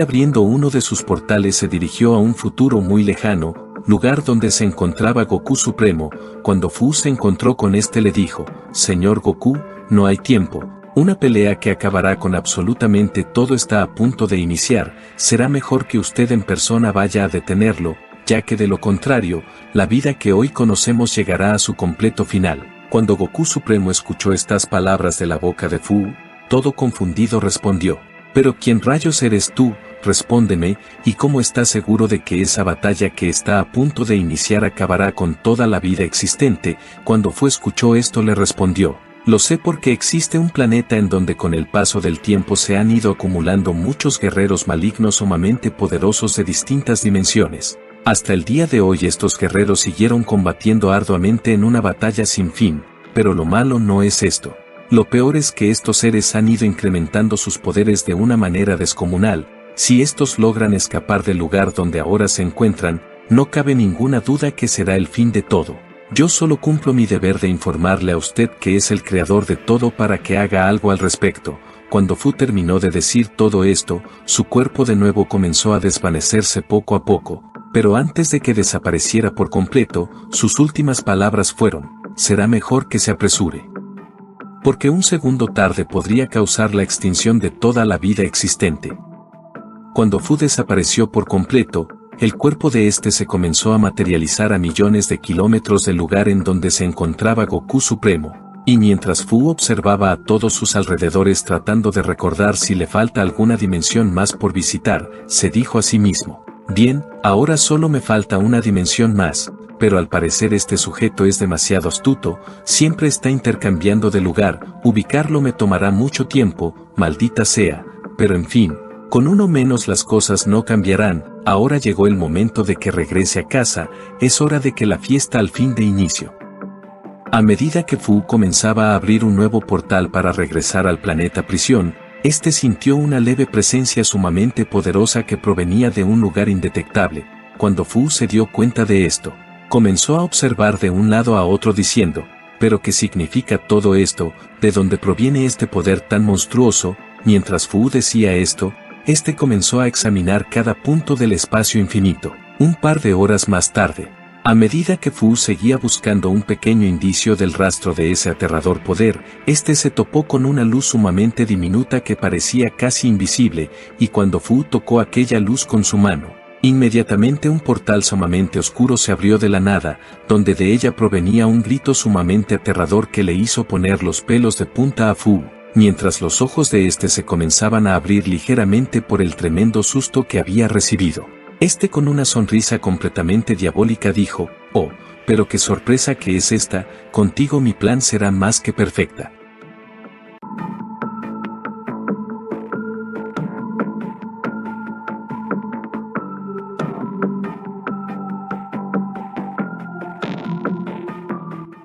abriendo uno de sus portales se dirigió a un futuro muy lejano, lugar donde se encontraba Goku Supremo. Cuando Fu se encontró con le dijo: «Señor Goku, no hay tiempo, una pelea que acabará con absolutamente todo está a punto de iniciar, será mejor que usted en persona vaya a detenerlo, ya que de lo contrario, la vida que hoy conocemos llegará a su completo final». Cuando Goku Supremo escuchó estas palabras de la boca de Fu, todo confundido respondió: «¿Pero quién rayos eres tú? Respóndeme, ¿y cómo estás seguro de que esa batalla que está a punto de iniciar acabará con toda la vida existente?». Cuando Fu escuchó esto le respondió: «Lo sé porque existe un planeta en donde con el paso del tiempo se han ido acumulando muchos guerreros malignos sumamente poderosos de distintas dimensiones. Hasta el día de hoy estos guerreros siguieron combatiendo arduamente en una batalla sin fin, pero lo malo no es esto. Lo peor es que estos seres han ido incrementando sus poderes de una manera descomunal. Si estos logran escapar del lugar donde ahora se encuentran, no cabe ninguna duda que será el fin de todo. Yo solo cumplo mi deber de informarle a usted que es el creador de todo para que haga algo al respecto». Cuando Fu terminó de decir todo esto, su cuerpo de nuevo comenzó a desvanecerse poco a poco, pero antes de que desapareciera por completo, sus últimas palabras fueron: «Será mejor que se apresure, porque un segundo tarde podría causar la extinción de toda la vida existente». Cuando Fu desapareció por completo, el cuerpo de se comenzó a materializar a millones de kilómetros del lugar en donde se encontraba Goku Supremo. Y mientras Fu observaba a todos sus alrededores tratando de recordar si le falta alguna dimensión más por visitar, se dijo a sí mismo: bien, ahora solo me falta una dimensión más, pero al parecer este sujeto es demasiado astuto, siempre está intercambiando de lugar, ubicarlo me tomará mucho tiempo, maldita sea, pero en fin, con uno menos las cosas no cambiarán. Ahora llegó el momento de que regrese a casa, es hora de que la fiesta al fin de inicio. A medida que Fu comenzaba a abrir un nuevo portal para regresar al planeta prisión, este sintió una leve presencia sumamente poderosa que provenía de un lugar indetectable. Cuando Fu se dio cuenta de esto, comenzó a observar de un lado a otro diciendo: ¿pero qué significa todo esto? ¿De dónde proviene este poder tan monstruoso? Mientras Fu decía esto, este comenzó a examinar cada punto del espacio infinito. Un par de horas más tarde, a medida que Fu seguía buscando un pequeño indicio del rastro de ese aterrador poder, este se topó con una luz sumamente diminuta que parecía casi invisible, y cuando Fu tocó aquella luz con su mano, inmediatamente un portal sumamente oscuro se abrió de la nada, donde de ella provenía un grito sumamente aterrador que le hizo poner los pelos de punta a Fu, mientras los ojos de este se comenzaban a abrir ligeramente por el tremendo susto que había recibido. Este con una sonrisa completamente diabólica dijo: oh, pero qué sorpresa que es esta, contigo mi plan será más que perfecta.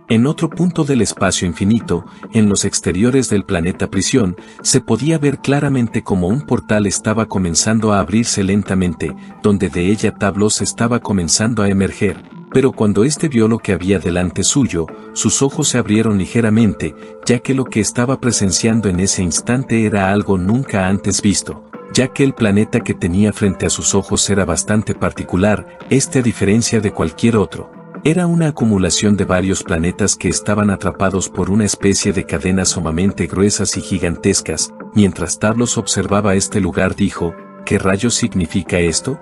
En otro punto del espacio infinito, en los exteriores del planeta prisión, se podía ver claramente cómo un portal estaba comenzando a abrirse lentamente, donde de ella Tablos estaba comenzando a emerger, pero cuando éste vio lo que había delante suyo, sus ojos se abrieron ligeramente, ya que lo que estaba presenciando en ese instante era algo nunca antes visto, ya que el planeta que tenía frente a sus ojos era bastante particular, a diferencia de cualquier otro. Era una acumulación de varios planetas que estaban atrapados por una especie de cadenas sumamente gruesas y gigantescas. Mientras Tablos observaba este lugar dijo: ¿qué rayos significa esto?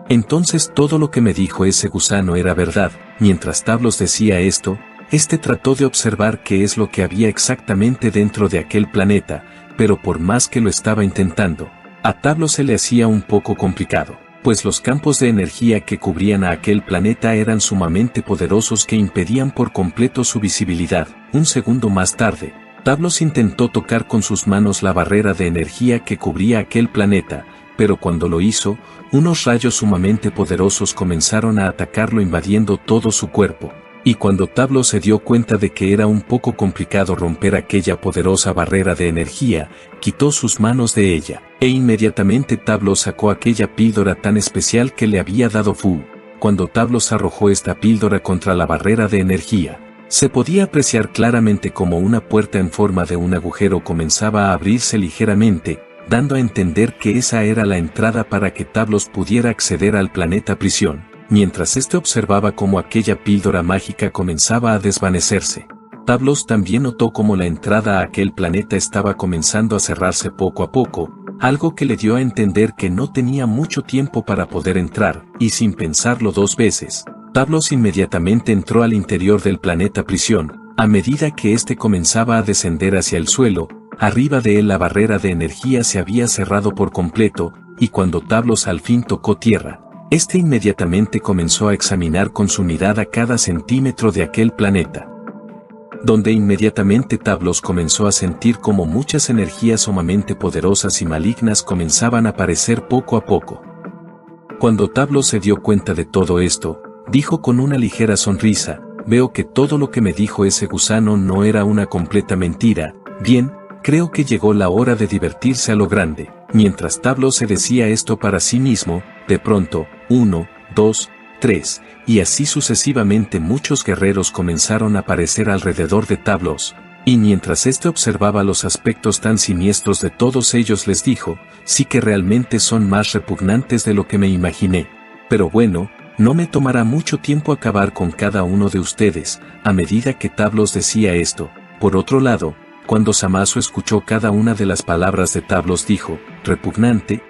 Entonces todo lo que me dijo ese gusano era verdad. Mientras Tablos decía esto, este trató de observar qué es lo que había exactamente dentro de aquel planeta, pero por más que lo estaba intentando, a Tablos se le hacía un poco complicado, pues los campos de energía que cubrían a aquel planeta eran sumamente poderosos que impedían por completo su visibilidad. Un segundo más tarde, Tablos intentó tocar con sus manos la barrera de energía que cubría aquel planeta, pero cuando lo hizo, unos rayos sumamente poderosos comenzaron a atacarlo invadiendo todo su cuerpo. Y cuando Tablos se dio cuenta de que era un poco complicado romper aquella poderosa barrera de energía, quitó sus manos de ella, e inmediatamente Tablos sacó aquella píldora tan especial que le había dado Fu. Cuando Tablos arrojó esta píldora contra la barrera de energía, se podía apreciar claramente como una puerta en forma de un agujero comenzaba a abrirse ligeramente, dando a entender que esa era la entrada para que Tablos pudiera acceder al planeta prisión. Mientras este observaba cómo aquella píldora mágica comenzaba a desvanecerse, Tablos también notó cómo la entrada a aquel planeta estaba comenzando a cerrarse poco a poco, algo que le dio a entender que no tenía mucho tiempo para poder entrar, y sin pensarlo dos veces, Tablos inmediatamente entró al interior del planeta prisión. A medida que éste comenzaba a descender hacia el suelo, arriba de él la barrera de energía se había cerrado por completo, y cuando Tablos al fin tocó tierra, este inmediatamente comenzó a examinar con su mirada cada centímetro de aquel planeta, donde inmediatamente Tablos comenzó a sentir como muchas energías sumamente poderosas y malignas comenzaban a aparecer poco a poco. Cuando Tablos se dio cuenta de todo esto, dijo con una ligera sonrisa: veo que todo lo que me dijo ese gusano no era una completa mentira. Bien, creo que llegó la hora de divertirse a lo grande. Mientras Tablos se decía esto para sí mismo, de pronto, 1, 2, 3, y así sucesivamente muchos guerreros comenzaron a aparecer alrededor de Tablos, y mientras éste observaba los aspectos tan siniestros de todos ellos les dijo: sí que realmente son más repugnantes de lo que me imaginé. Pero bueno, no me tomará mucho tiempo acabar con cada uno de ustedes. A medida que Tablos decía esto, por otro lado, cuando Zamasu escuchó cada una de las palabras de Tablos dijo: ¿repugnante?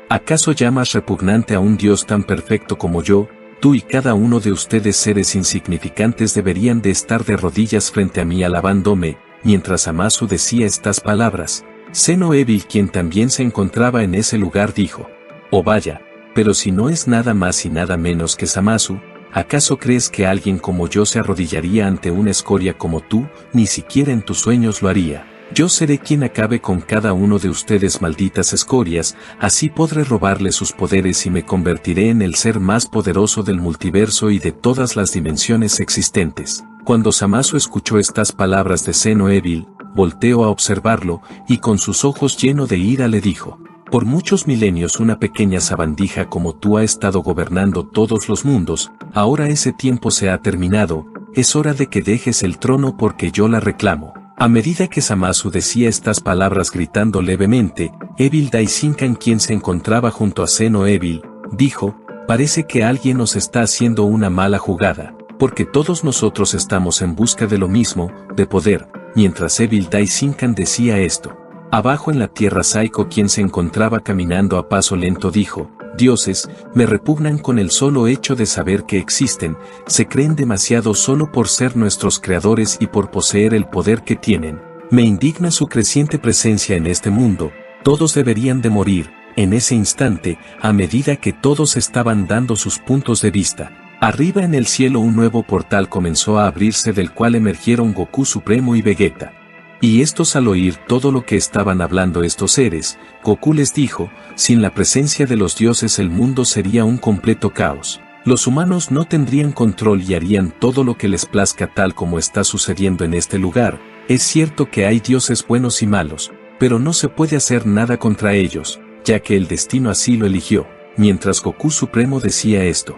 ¿Acaso llamas repugnante a un dios tan perfecto como yo? tú y cada uno de ustedes seres insignificantes deberían de estar de rodillas frente a mí alabándome. Mientras Zamasu decía estas palabras, Zeno-Evil, quien también se encontraba en ese lugar, dijo: oh vaya, pero si no es nada más y nada menos que Zamasu, ¿acaso crees que alguien como yo se arrodillaría ante una escoria como tú? Ni siquiera en tus sueños lo haría. Yo seré quien acabe con cada uno de ustedes, malditas escorias, así podré robarle sus poderes y me convertiré en el ser más poderoso del multiverso y de todas las dimensiones existentes. Cuando Zamasu escuchó estas palabras de Zeno-Evil, volteó a observarlo, y con sus ojos llenos de ira le dijo: por muchos milenios una pequeña sabandija como tú ha estado gobernando todos los mundos, ahora ese tiempo se ha terminado, es hora de que dejes el trono porque yo la reclamo. A medida que Zamasu decía estas palabras gritando levemente, Evil Daizinkan, quien se encontraba junto a Zeno-Evil, dijo: parece que alguien nos está haciendo una mala jugada, porque todos nosotros estamos en busca de lo mismo, de poder. Mientras Evil Daizinkan decía esto, abajo en la tierra, Saiko, quien se encontraba caminando a paso lento, dijo: dioses, me repugnan con el solo hecho de saber que existen, se creen demasiado solo por ser nuestros creadores y por poseer el poder que tienen. Me indigna su creciente presencia en este mundo, todos deberían de morir. En ese instante, a medida que todos estaban dando sus puntos de vista, arriba en el cielo un nuevo portal comenzó a abrirse, del cual emergieron Goku Supremo y Vegeta. Y estos, al oír todo lo que estaban hablando estos seres, Goku les dijo: sin la presencia de los dioses el mundo sería un completo caos. Los humanos no tendrían control y harían todo lo que les plazca, tal como está sucediendo en este lugar. Es cierto que hay dioses buenos y malos, pero no se puede hacer nada contra ellos, ya que el destino así lo eligió. Mientras Goku Supremo decía esto,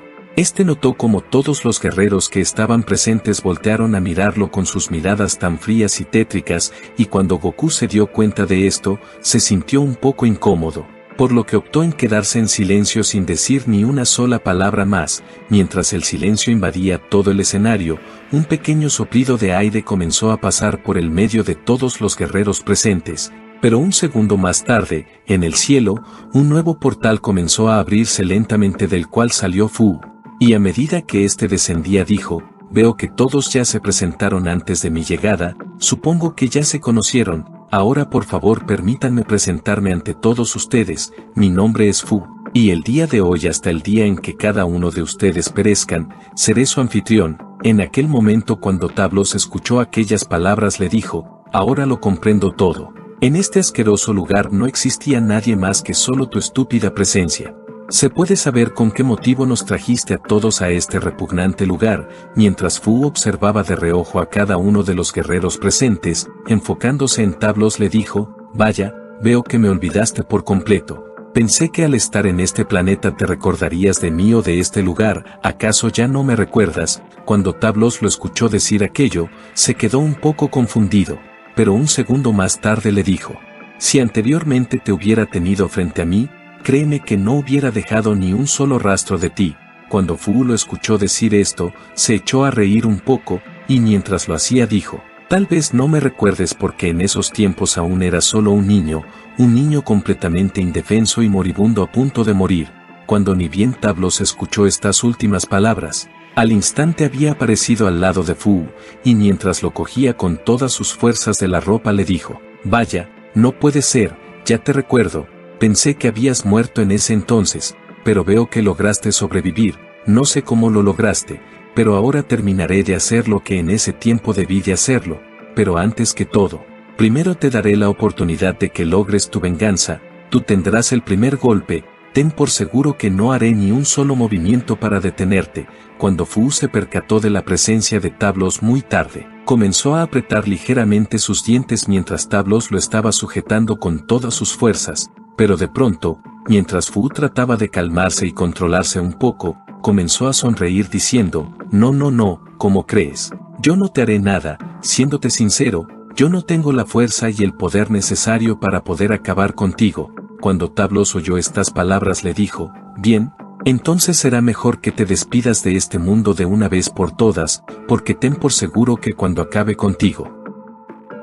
notó como todos los guerreros que estaban presentes voltearon a mirarlo con sus miradas tan frías y tétricas, y cuando Goku se dio cuenta de esto, se sintió un poco incómodo, por lo que optó en quedarse en silencio sin decir ni una sola palabra más. Mientras el silencio invadía todo el escenario, un pequeño soplido de aire comenzó a pasar por el medio de todos los guerreros presentes, pero un segundo más tarde, en el cielo, un nuevo portal comenzó a abrirse lentamente, del cual salió Fu. Y a medida que descendía dijo: veo que todos ya se presentaron antes de mi llegada, supongo que ya se conocieron, ahora por favor permítanme presentarme ante todos ustedes. Mi nombre es Fu, y el día de hoy hasta el día en que cada uno de ustedes perezcan, seré su anfitrión. En aquel momento, cuando Tablos escuchó aquellas palabras, le dijo: ahora lo comprendo todo. En este asqueroso lugar no existía nadie más que solo tu estúpida presencia. ¿Se puede saber con qué motivo nos trajiste a todos a este repugnante lugar? Mientras Fu observaba de reojo a cada uno de los guerreros presentes, enfocándose en Tablos, le dijo: vaya, veo que me olvidaste por completo. Pensé que al estar en este planeta te recordarías de mí o de este lugar. ¿Acaso ya no me recuerdas? Cuando Tablos lo escuchó decir aquello, se quedó un poco confundido, pero un segundo más tarde le dijo: si anteriormente te hubiera tenido frente a mí, créeme que no hubiera dejado ni un solo rastro de ti. Cuando Fu lo escuchó decir esto, se echó a reír un poco, y mientras lo hacía dijo: tal vez no me recuerdes porque en esos tiempos aún era solo un niño completamente indefenso y moribundo a punto de morir. Cuando ni bien Tablos escuchó estas últimas palabras, al instante había aparecido al lado de Fu, y mientras lo cogía con todas sus fuerzas de la ropa le dijo: vaya, no puede ser, ya te recuerdo. Pensé que habías muerto en ese entonces, pero veo que lograste sobrevivir. No sé cómo lo lograste, pero ahora terminaré de hacer lo que en ese tiempo debí de hacerlo. Pero antes que todo, primero te daré la oportunidad de que logres tu venganza. Tú tendrás el primer golpe. Ten por seguro que no haré ni un solo movimiento para detenerte. Cuando Fu se percató de la presencia de Tablos muy tarde, comenzó a apretar ligeramente sus dientes mientras Tablos lo estaba sujetando con todas sus fuerzas. Pero de pronto, mientras Fu trataba de calmarse y controlarse un poco, comenzó a sonreír diciendo: no, ¿cómo crees? Yo no te haré nada. Siéndote sincero, yo no tengo la fuerza y el poder necesario para poder acabar contigo. Cuando Tablos oyó estas palabras le dijo: bien, entonces será mejor que te despidas de este mundo de una vez por todas, porque ten por seguro que cuando acabe contigo,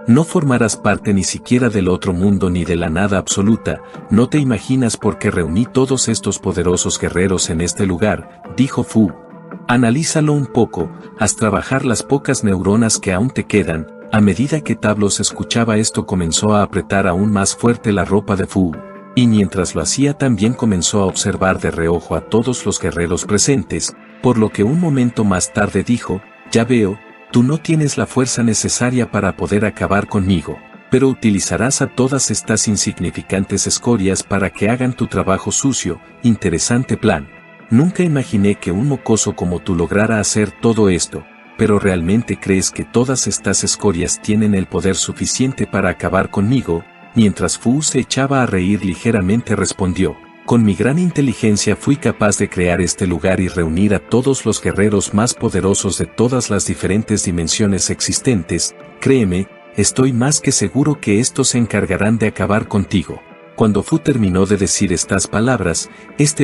no formarás parte ni siquiera del otro mundo ni de la nada absoluta. No te imaginas por qué reuní todos estos poderosos guerreros en este lugar, dijo Fu. Analízalo un poco, haz trabajar las pocas neuronas que aún te quedan. A medida que Tablos escuchaba esto comenzó a apretar aún más fuerte la ropa de Fu, y mientras lo hacía también comenzó a observar de reojo a todos los guerreros presentes, por lo que un momento más tarde dijo, ya veo, tú no tienes la fuerza necesaria para poder acabar conmigo, pero utilizarás a todas estas insignificantes escorias para que hagan tu trabajo sucio. Interesante plan. Nunca imaginé que un mocoso como tú lograra hacer todo esto. ¿Pero realmente crees que todas estas escorias tienen el poder suficiente para acabar conmigo? Mientras Fu se echaba a reír ligeramente respondió, con mi gran inteligencia fui capaz de crear este lugar y reunir a todos los guerreros más poderosos de todas las diferentes dimensiones existentes. Créeme, estoy más que seguro que estos se encargarán de acabar contigo. Cuando Fu terminó de decir estas palabras,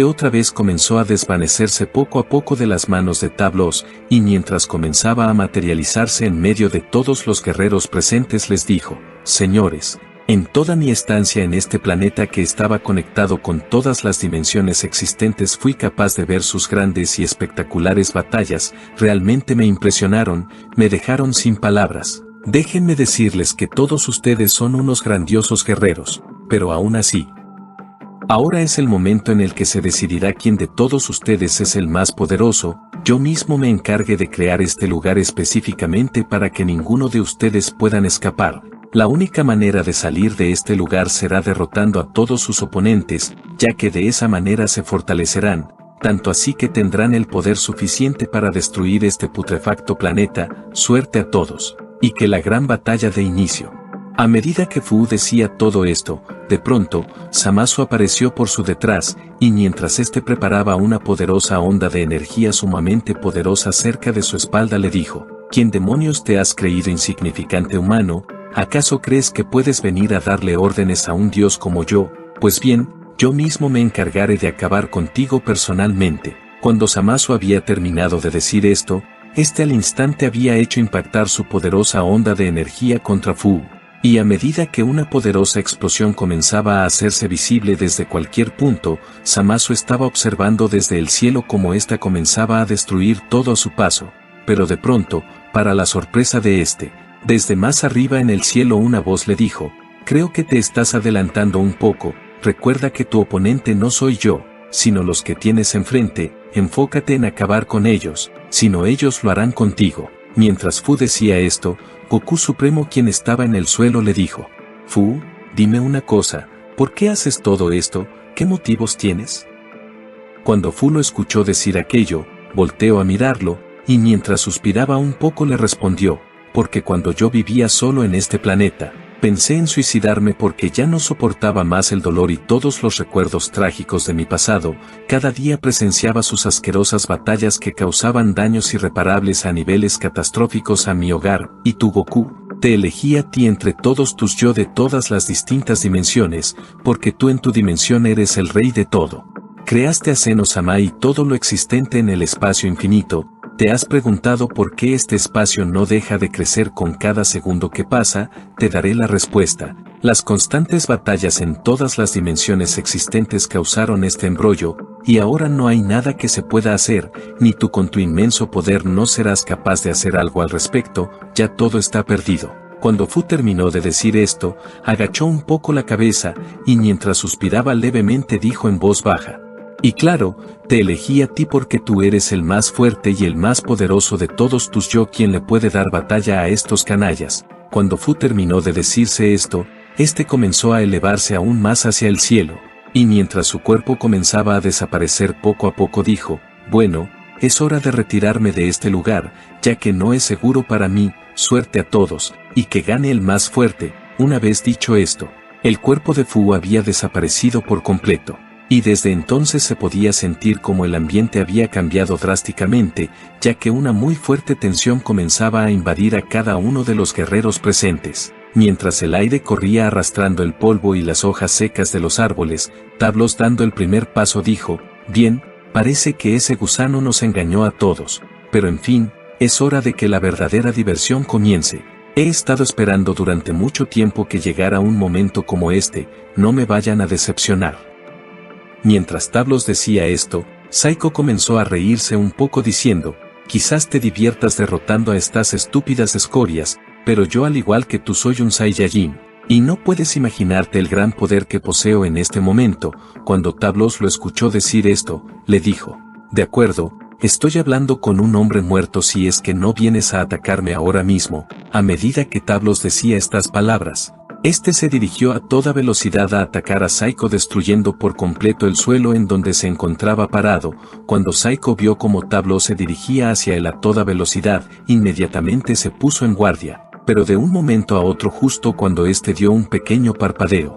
otra vez comenzó a desvanecerse poco a poco de las manos de Tablos, y mientras comenzaba a materializarse en medio de todos los guerreros presentes les dijo, señores, en toda mi estancia en este planeta que estaba conectado con todas las dimensiones existentes fui capaz de ver sus grandes y espectaculares batallas, realmente me impresionaron, me dejaron sin palabras. Déjenme decirles que todos ustedes son unos grandiosos guerreros. Pero aún así, ahora es el momento en el que se decidirá quién de todos ustedes es el más poderoso. Yo mismo me encargué de crear este lugar específicamente para que ninguno de ustedes puedan escapar. La única manera de salir de este lugar será derrotando a todos sus oponentes, ya que de esa manera se fortalecerán, tanto así que tendrán el poder suficiente para destruir este putrefacto planeta. Suerte a todos, y que la gran batalla dé inicio. A medida que Fu decía todo esto, de pronto, Zamasu apareció por su detrás, y mientras preparaba una poderosa onda de energía sumamente poderosa cerca de su espalda le dijo, ¿quién demonios te has creído insignificante humano? ¿Acaso crees que puedes venir a darle órdenes a un dios como yo? Pues bien, yo mismo me encargaré de acabar contigo personalmente. Cuando Zamasu había terminado de decir esto, al instante había hecho impactar su poderosa onda de energía contra Fu. Y a medida que una poderosa explosión comenzaba a hacerse visible desde cualquier punto, Zamasu estaba observando desde el cielo cómo ésta comenzaba a destruir todo a su paso. Pero de pronto, para la sorpresa de desde más arriba en el cielo una voz le dijo, creo que te estás adelantando un poco, recuerda que tu oponente no soy yo, sino los que tienes enfrente, enfócate en acabar con ellos, sino ellos lo harán contigo. Mientras Fu decía esto, Goku Supremo, quien estaba en el suelo, le dijo, Fu, dime una cosa, ¿por qué haces todo esto? ¿Qué motivos tienes? Cuando Fu lo escuchó decir aquello, volteó a mirarlo, y mientras suspiraba un poco le respondió, porque cuando yo vivía solo en este planeta, pensé en suicidarme porque ya no soportaba más el dolor y todos los recuerdos trágicos de mi pasado. Cada día presenciaba sus asquerosas batallas que causaban daños irreparables a niveles catastróficos a mi hogar. Y tú, Goku, te elegí a ti entre todos tus yo de todas las distintas dimensiones, porque tú en tu dimensión eres el rey de todo. Creaste a Zeno-sama y todo lo existente en el espacio infinito. ¿Te has preguntado por qué este espacio no deja de crecer con cada segundo que pasa? Te daré la respuesta. Las constantes batallas en todas las dimensiones existentes causaron este embrollo, y ahora no hay nada que se pueda hacer, ni tú con tu inmenso poder no serás capaz de hacer algo al respecto, ya todo está perdido. Cuando Fu terminó de decir esto, agachó un poco la cabeza, y mientras suspiraba levemente dijo en voz baja, y claro, te elegí a ti porque tú eres el más fuerte y el más poderoso de todos tus yo quien le puede dar batalla a estos canallas. Cuando Fu terminó de decirse esto, comenzó a elevarse aún más hacia el cielo, y mientras su cuerpo comenzaba a desaparecer poco a poco dijo, bueno, es hora de retirarme de este lugar, ya que no es seguro para mí. Suerte a todos, y que gane el más fuerte. Una vez dicho esto, el cuerpo de Fu había desaparecido por completo. Y desde entonces se podía sentir como el ambiente había cambiado drásticamente, ya que una muy fuerte tensión comenzaba a invadir a cada uno de los guerreros presentes. Mientras el aire corría arrastrando el polvo y las hojas secas de los árboles, Tablos dando el primer paso dijo, bien, parece que ese gusano nos engañó a todos, pero en fin, es hora de que la verdadera diversión comience. He estado esperando durante mucho tiempo que llegara un momento como no me vayan a decepcionar. Mientras Tablos decía esto, Saiko comenzó a reírse un poco diciendo, quizás te diviertas derrotando a estas estúpidas escorias, pero yo al igual que tú soy un Saiyajin, y no puedes imaginarte el gran poder que poseo en este momento. Cuando Tablos lo escuchó decir esto, le dijo, de acuerdo, estoy hablando con un hombre muerto si es que no vienes a atacarme ahora mismo. A medida que Tablos decía estas palabras, este se dirigió a toda velocidad a atacar a Saiko destruyendo por completo el suelo en donde se encontraba parado. Cuando Saiko vio cómo Tablos se dirigía hacia él a toda velocidad, inmediatamente se puso en guardia, pero de un momento a otro justo cuando este dio un pequeño parpadeo,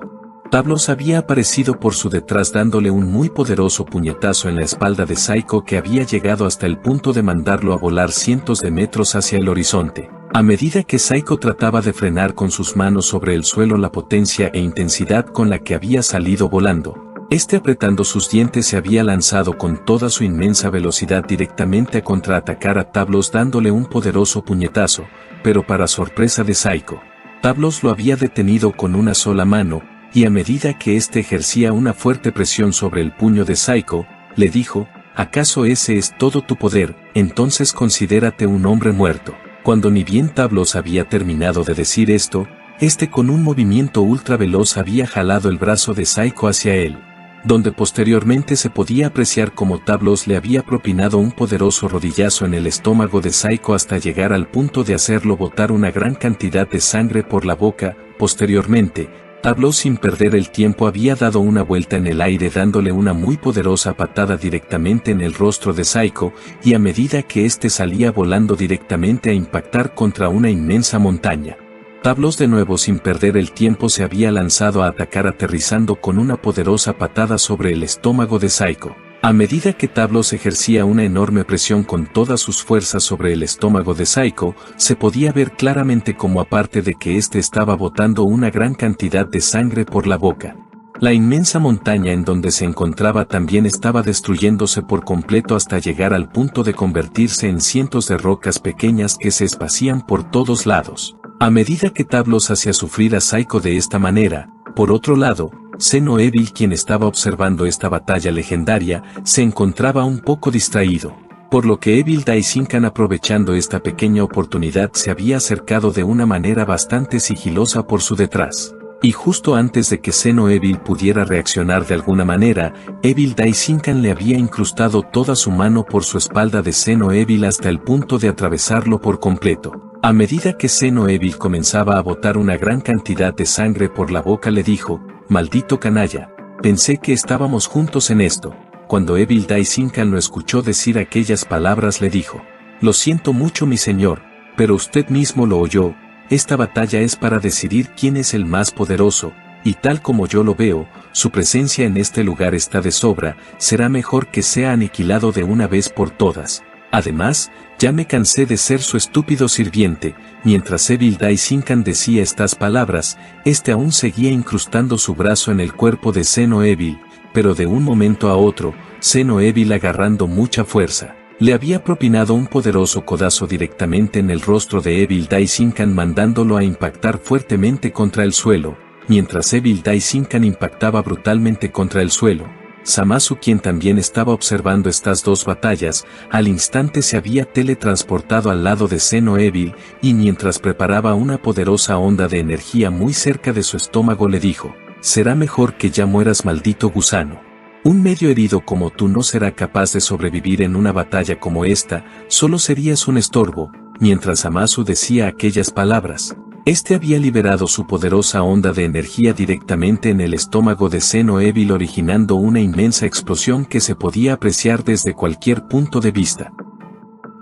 Tablos había aparecido por su detrás dándole un muy poderoso puñetazo en la espalda de Saiko que había llegado hasta el punto de mandarlo a volar cientos de metros hacia el horizonte. A medida que Saiko trataba de frenar con sus manos sobre el suelo la potencia e intensidad con la que había salido volando, este apretando sus dientes se había lanzado con toda su inmensa velocidad directamente a contraatacar a Tablos dándole un poderoso puñetazo, pero para sorpresa de Saiko, Tablos lo había detenido con una sola mano, y a medida que éste ejercía una fuerte presión sobre el puño de Saiko, le dijo, ¿acaso ese es todo tu poder? Entonces considérate un hombre muerto. Cuando ni bien Tablos había terminado de decir esto, este con un movimiento ultra veloz había jalado el brazo de Saiko hacia él, donde posteriormente se podía apreciar cómo Tablos le había propinado un poderoso rodillazo en el estómago de Saiko hasta llegar al punto de hacerlo botar una gran cantidad de sangre por la boca. Posteriormente, Tablos sin perder el tiempo había dado una vuelta en el aire dándole una muy poderosa patada directamente en el rostro de Saiko, y a medida que éste salía volando directamente a impactar contra una inmensa montaña, Tablos de nuevo sin perder el tiempo se había lanzado a atacar aterrizando con una poderosa patada sobre el estómago de Saiko. A medida que Tablos ejercía una enorme presión con todas sus fuerzas sobre el estómago de Saiko, se podía ver claramente cómo aparte de que éste estaba botando una gran cantidad de sangre por la boca, la inmensa montaña en donde se encontraba también estaba destruyéndose por completo hasta llegar al punto de convertirse en cientos de rocas pequeñas que se esparcían por todos lados. A medida que Tablos hacía sufrir a Saiko de esta manera, por otro lado, Zeno Evil, quien estaba observando esta batalla legendaria, se encontraba un poco distraído, por lo que Evil Daishinkan, aprovechando esta pequeña oportunidad, se había acercado de una manera bastante sigilosa por su detrás. Y justo antes de que Zeno Evil pudiera reaccionar de alguna manera, Evil Daishinkan le había incrustado toda su mano por su espalda de Zeno Evil hasta el punto de atravesarlo por completo. A medida que Zeno Evil comenzaba a botar una gran cantidad de sangre por la boca, le dijo, maldito canalla, pensé que estábamos juntos en esto. Cuando Evil Daishinkan lo escuchó decir aquellas palabras le dijo, lo siento mucho mi señor, pero usted mismo lo oyó, esta batalla es para decidir quién es el más poderoso, y tal como yo lo veo, su presencia en este lugar está de sobra, será mejor que sea aniquilado de una vez por todas. Además, ya me cansé de ser su estúpido sirviente. Mientras Evil Daishinkan decía estas palabras, este aún seguía incrustando su brazo en el cuerpo de Zeno Evil, pero de un momento a otro, Zeno Evil, agarrando mucha fuerza, le había propinado un poderoso codazo directamente en el rostro de Evil Daishinkan, mandándolo a impactar fuertemente contra el suelo. Mientras Evil Daishinkan impactaba brutalmente contra el suelo, Zamasu, quien también estaba observando estas dos batallas, al instante se había teletransportado al lado de Zeno Evil, y mientras preparaba una poderosa onda de energía muy cerca de su estómago le dijo, será mejor que ya mueras, maldito gusano. Un medio herido como tú no será capaz de sobrevivir en una batalla como esta, solo serías un estorbo. Mientras Zamasu decía aquellas palabras, este había liberado su poderosa onda de energía directamente en el estómago de Zeno Evil, originando una inmensa explosión que se podía apreciar desde cualquier punto de vista.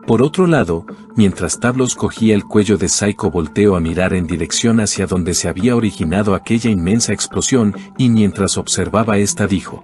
Por otro lado, mientras Tablos cogía el cuello de Saiko, volteó a mirar en dirección hacia donde se había originado aquella inmensa explosión, y mientras observaba esta dijo,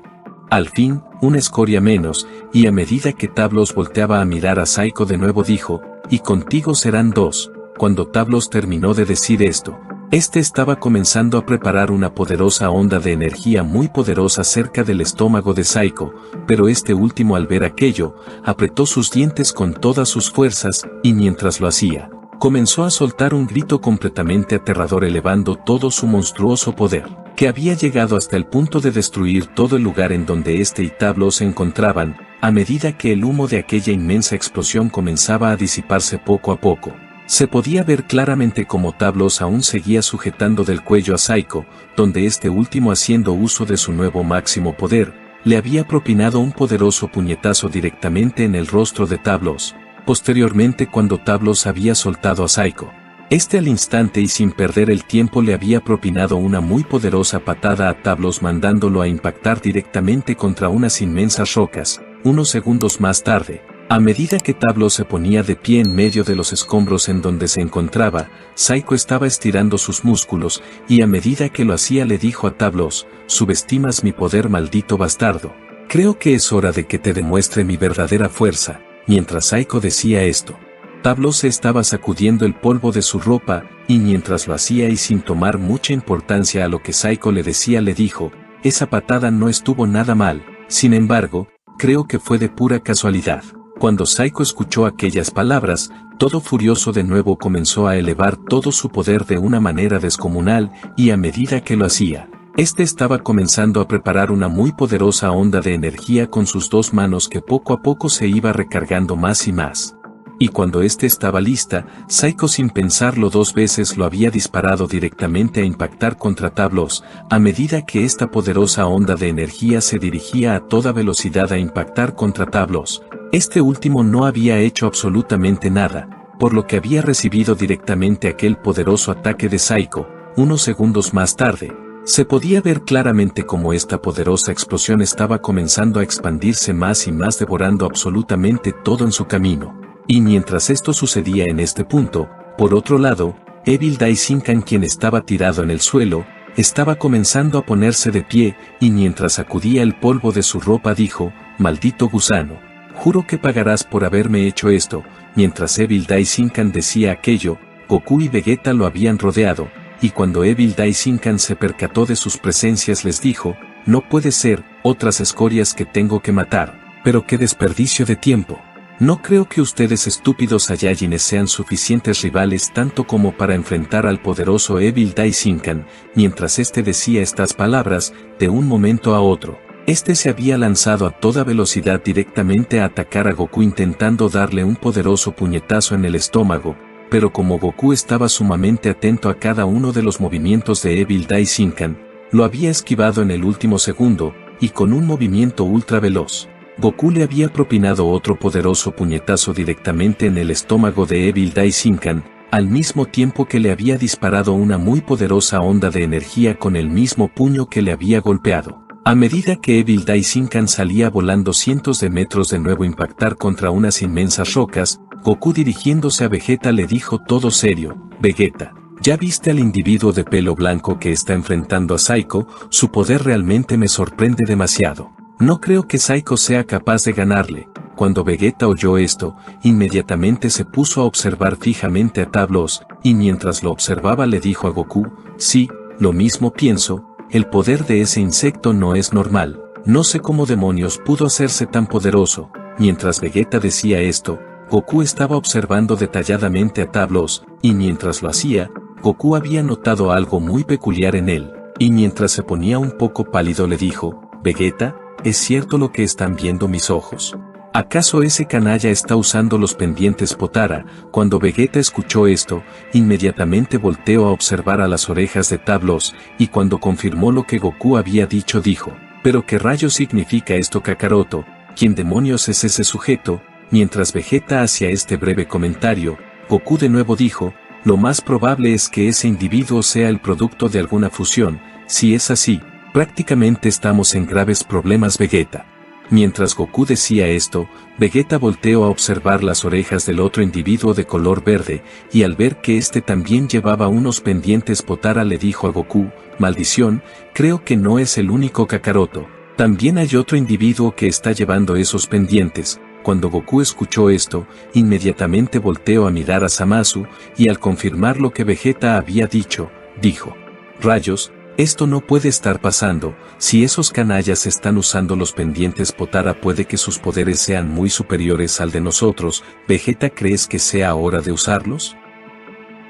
al fin, una escoria menos, y a medida que Tablos volteaba a mirar a Saiko de nuevo dijo, y contigo serán dos. Cuando Tablos terminó de decir esto, este estaba comenzando a preparar una poderosa onda de energía muy poderosa cerca del estómago de Saiko, pero este último, al ver aquello, apretó sus dientes con todas sus fuerzas, y mientras lo hacía, comenzó a soltar un grito completamente aterrador, elevando todo su monstruoso poder, que había llegado hasta el punto de destruir todo el lugar en donde este y Tablos se encontraban. A medida que el humo de aquella inmensa explosión comenzaba a disiparse poco a poco, se podía ver claramente cómo Tablos aún seguía sujetando del cuello a Saiko, donde este último, haciendo uso de su nuevo máximo poder, le había propinado un poderoso puñetazo directamente en el rostro de Tablos. Posteriormente, cuando Tablos había soltado a Saiko, este al instante y sin perder el tiempo le había propinado una muy poderosa patada a Tablos, mandándolo a impactar directamente contra unas inmensas rocas. Unos segundos más tarde, a medida que Tablos se ponía de pie en medio de los escombros en donde se encontraba, Saiko estaba estirando sus músculos, y a medida que lo hacía le dijo a Tablos: «Subestimas mi poder, maldito bastardo. Creo que es hora de que te demuestre mi verdadera fuerza». Mientras Saiko decía esto, Tablos se estaba sacudiendo el polvo de su ropa, y mientras lo hacía y sin tomar mucha importancia a lo que Saiko le decía, le dijo: «Esa patada no estuvo nada mal, sin embargo, creo que fue de pura casualidad». Cuando Saiko escuchó aquellas palabras, todo furioso de nuevo comenzó a elevar todo su poder de una manera descomunal, y a medida que lo hacía, este estaba comenzando a preparar una muy poderosa onda de energía con sus dos manos que poco a poco se iba recargando más y más. Y cuando este estaba lista, Saiko, sin pensarlo dos veces, lo había disparado directamente a impactar contra Tablos. A medida que esta poderosa onda de energía se dirigía a toda velocidad a impactar contra Tablos, este último no había hecho absolutamente nada, por lo que había recibido directamente aquel poderoso ataque de Saiko. Unos segundos más tarde, se podía ver claramente cómo esta poderosa explosión estaba comenzando a expandirse más y más, devorando absolutamente todo en su camino. Y mientras esto sucedía en este punto, por otro lado, Evil Daishinkan, quien estaba tirado en el suelo, estaba comenzando a ponerse de pie, y mientras sacudía el polvo de su ropa dijo: «Maldito gusano, juro que pagarás por haberme hecho esto». Mientras Evil Daishinkan decía aquello, Goku y Vegeta lo habían rodeado, y cuando Evil Daishinkan se percató de sus presencias les dijo: «No puede ser, otras escorias que tengo que matar, pero qué desperdicio de tiempo. No creo que ustedes estúpidos Saiyajines sean suficientes rivales tanto como para enfrentar al poderoso Evil Daishinkan». Mientras este decía estas palabras, de un momento a otro, este se había lanzado a toda velocidad directamente a atacar a Goku, intentando darle un poderoso puñetazo en el estómago, pero como Goku estaba sumamente atento a cada uno de los movimientos de Evil Daishinkan, lo había esquivado en el último segundo, y con un movimiento ultra veloz, Goku le había propinado otro poderoso puñetazo directamente en el estómago de Evil Daishinkan, al mismo tiempo que le había disparado una muy poderosa onda de energía con el mismo puño que le había golpeado. A medida que Evil Daishinkan salía volando cientos de metros de nuevo a impactar contra unas inmensas rocas, Goku, dirigiéndose a Vegeta, le dijo todo serio: «Vegeta, ¿ya viste al individuo de pelo blanco que está enfrentando a Saiko? Su poder realmente me sorprende demasiado. No creo que Saiko sea capaz de ganarle». Cuando Vegeta oyó esto, inmediatamente se puso a observar fijamente a Tablos, y mientras lo observaba le dijo a Goku: «Sí, lo mismo pienso, el poder de ese insecto no es normal, no sé cómo demonios pudo hacerse tan poderoso». Mientras Vegeta decía esto, Goku estaba observando detalladamente a Tablos, y mientras lo hacía, Goku había notado algo muy peculiar en él, y mientras se ponía un poco pálido le dijo: «Vegeta, ¿es cierto lo que están viendo mis ojos? ¿Acaso ese canalla está usando los pendientes Potara?». Cuando Vegeta escuchó esto, inmediatamente volteó a observar a las orejas de Tablos, y cuando confirmó lo que Goku había dicho dijo: «¿Pero qué rayos significa esto, Kakaroto? ¿Quién demonios es ese sujeto?». Mientras Vegeta hacía este breve comentario, Goku de nuevo dijo: «Lo más probable es que ese individuo sea el producto de alguna fusión. Si es así, prácticamente estamos en graves problemas, Vegeta». Mientras Goku decía esto, Vegeta volteó a observar las orejas del otro individuo de color verde, y al ver que este también llevaba unos pendientes Potara le dijo a Goku: «Maldición, creo que no es el único, Kakaroto. También hay otro individuo que está llevando esos pendientes». Cuando Goku escuchó esto, inmediatamente volteó a mirar a Zamasu, y al confirmar lo que Vegeta había dicho, dijo: «Rayos, esto no puede estar pasando. Si esos canallas están usando los pendientes Potara, puede que sus poderes sean muy superiores al de nosotros. Vegeta, ¿crees que sea hora de usarlos?».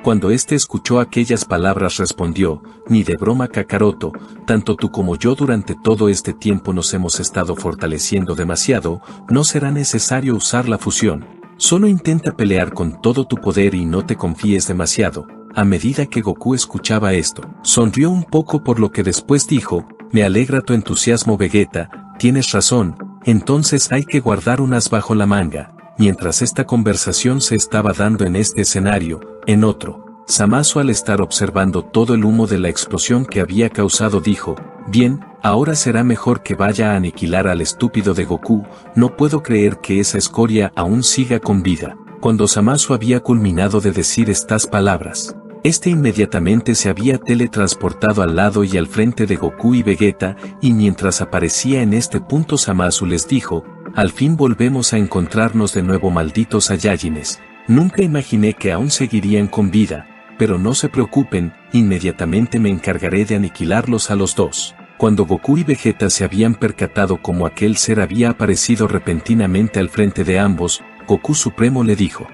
Cuando éste escuchó aquellas palabras respondió, ni de broma Kakaroto, tanto tú como yo durante todo este tiempo nos hemos estado fortaleciendo demasiado, no será necesario usar la fusión. Solo intenta pelear con todo tu poder y no te confíes demasiado. A medida que Goku escuchaba esto, sonrió un poco por lo que después dijo, me alegra tu entusiasmo Vegeta, tienes razón, entonces hay que guardar un as bajo la manga. Mientras esta conversación se estaba dando en este escenario, en otro, Zamasu al estar observando todo el humo de la explosión que había causado dijo, bien, ahora será mejor que vaya a aniquilar al estúpido de Goku, no puedo creer que esa escoria aún siga con vida. Cuando Zamasu había culminado de decir estas palabras, este inmediatamente se había teletransportado al lado y al frente de Goku y Vegeta, y mientras aparecía en este punto Zamasu les dijo, al fin volvemos a encontrarnos de nuevo malditos Saiyajines, nunca imaginé que aún seguirían con vida, pero no se preocupen, inmediatamente me encargaré de aniquilarlos a los dos. Cuando Goku y Vegeta se habían percatado cómo aquel ser había aparecido repentinamente al frente de ambos, Goku Supremo le dijo,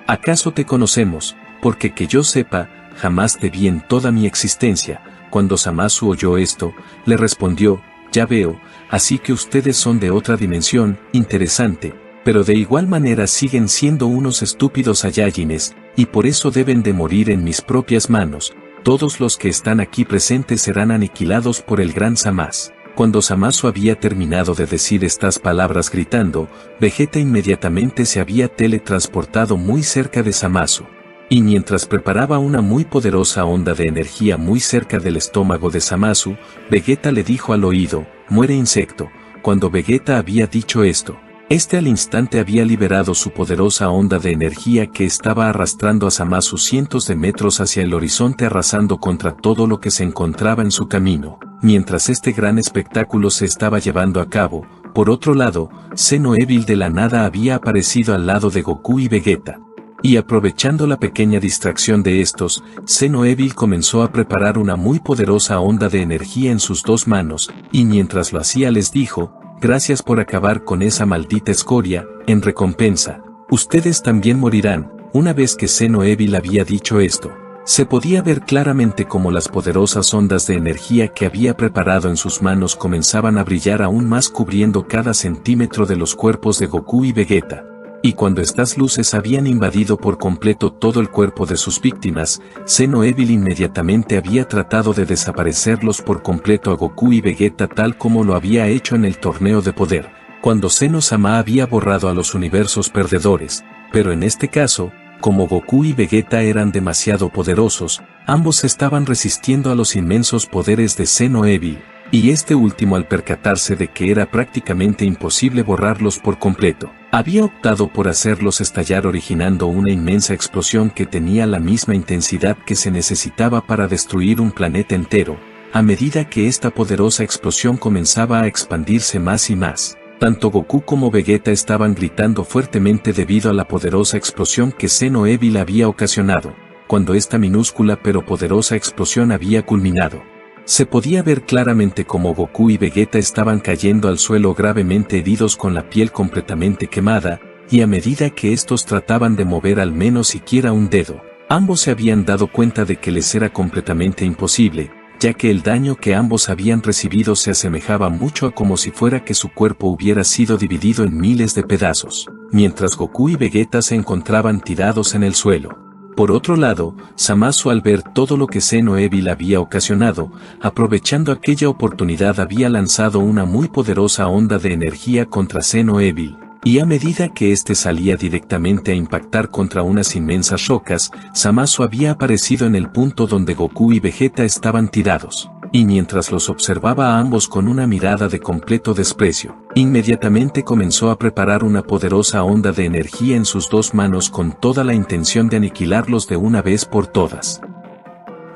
¿acaso te conocemos? Porque que yo sepa, jamás te vi en toda mi existencia. Cuando Zamasu oyó esto, le respondió, ya veo, así que ustedes son de otra dimensión, interesante, pero de igual manera siguen siendo unos estúpidos Saiyajines, y por eso deben de morir en mis propias manos. Todos los que están aquí presentes serán aniquilados por el gran Zamasu. Cuando Zamasu había terminado de decir estas palabras gritando, Vegeta inmediatamente se había teletransportado muy cerca de Zamasu. Y mientras preparaba una muy poderosa onda de energía muy cerca del estómago de Zamasu, Vegeta le dijo al oído, muere insecto. Cuando Vegeta había dicho esto, este al instante había liberado su poderosa onda de energía que estaba arrastrando a Zamasu cientos de metros hacia el horizonte arrasando contra todo lo que se encontraba en su camino. Mientras este gran espectáculo se estaba llevando a cabo, por otro lado, Zeno Evil de la nada había aparecido al lado de Goku y Vegeta. Y aprovechando la pequeña distracción de estos, Zeno Evil comenzó a preparar una muy poderosa onda de energía en sus dos manos, y mientras lo hacía les dijo, gracias por acabar con esa maldita escoria, en recompensa, ustedes también morirán. Una vez que Zeno Evil había dicho esto, se podía ver claramente cómo las poderosas ondas de energía que había preparado en sus manos comenzaban a brillar aún más cubriendo cada centímetro de los cuerpos de Goku y Vegeta. Y cuando estas luces habían invadido por completo todo el cuerpo de sus víctimas, Zeno Evil inmediatamente había tratado de desaparecerlos por completo a Goku y Vegeta tal como lo había hecho en el torneo de poder, cuando Zeno-sama había borrado a los universos perdedores, pero en este caso, como Goku y Vegeta eran demasiado poderosos, ambos estaban resistiendo a los inmensos poderes de Zeno Evil, y este último al percatarse de que era prácticamente imposible borrarlos por completo, había optado por hacerlos estallar originando una inmensa explosión que tenía la misma intensidad que se necesitaba para destruir un planeta entero. A medida que esta poderosa explosión comenzaba a expandirse más y más, tanto Goku como Vegeta estaban gritando fuertemente debido a la poderosa explosión que Zeno Evil había ocasionado. Cuando esta minúscula pero poderosa explosión había culminado, se podía ver claramente cómo Goku y Vegeta estaban cayendo al suelo gravemente heridos con la piel completamente quemada, y a medida que estos trataban de mover al menos siquiera un dedo, ambos se habían dado cuenta de que les era completamente imposible, ya que el daño que ambos habían recibido se asemejaba mucho a como si fuera que su cuerpo hubiera sido dividido en miles de pedazos, mientras Goku y Vegeta se encontraban tirados en el suelo. Por otro lado, Zamasu al ver todo lo que Zeno Evil había ocasionado, aprovechando aquella oportunidad había lanzado una muy poderosa onda de energía contra Zeno Evil, y a medida que éste salía directamente a impactar contra unas inmensas rocas, Zamasu había aparecido en el punto donde Goku y Vegeta estaban tirados. Y mientras los observaba a ambos con una mirada de completo desprecio, inmediatamente comenzó a preparar una poderosa onda de energía en sus dos manos con toda la intención de aniquilarlos de una vez por todas.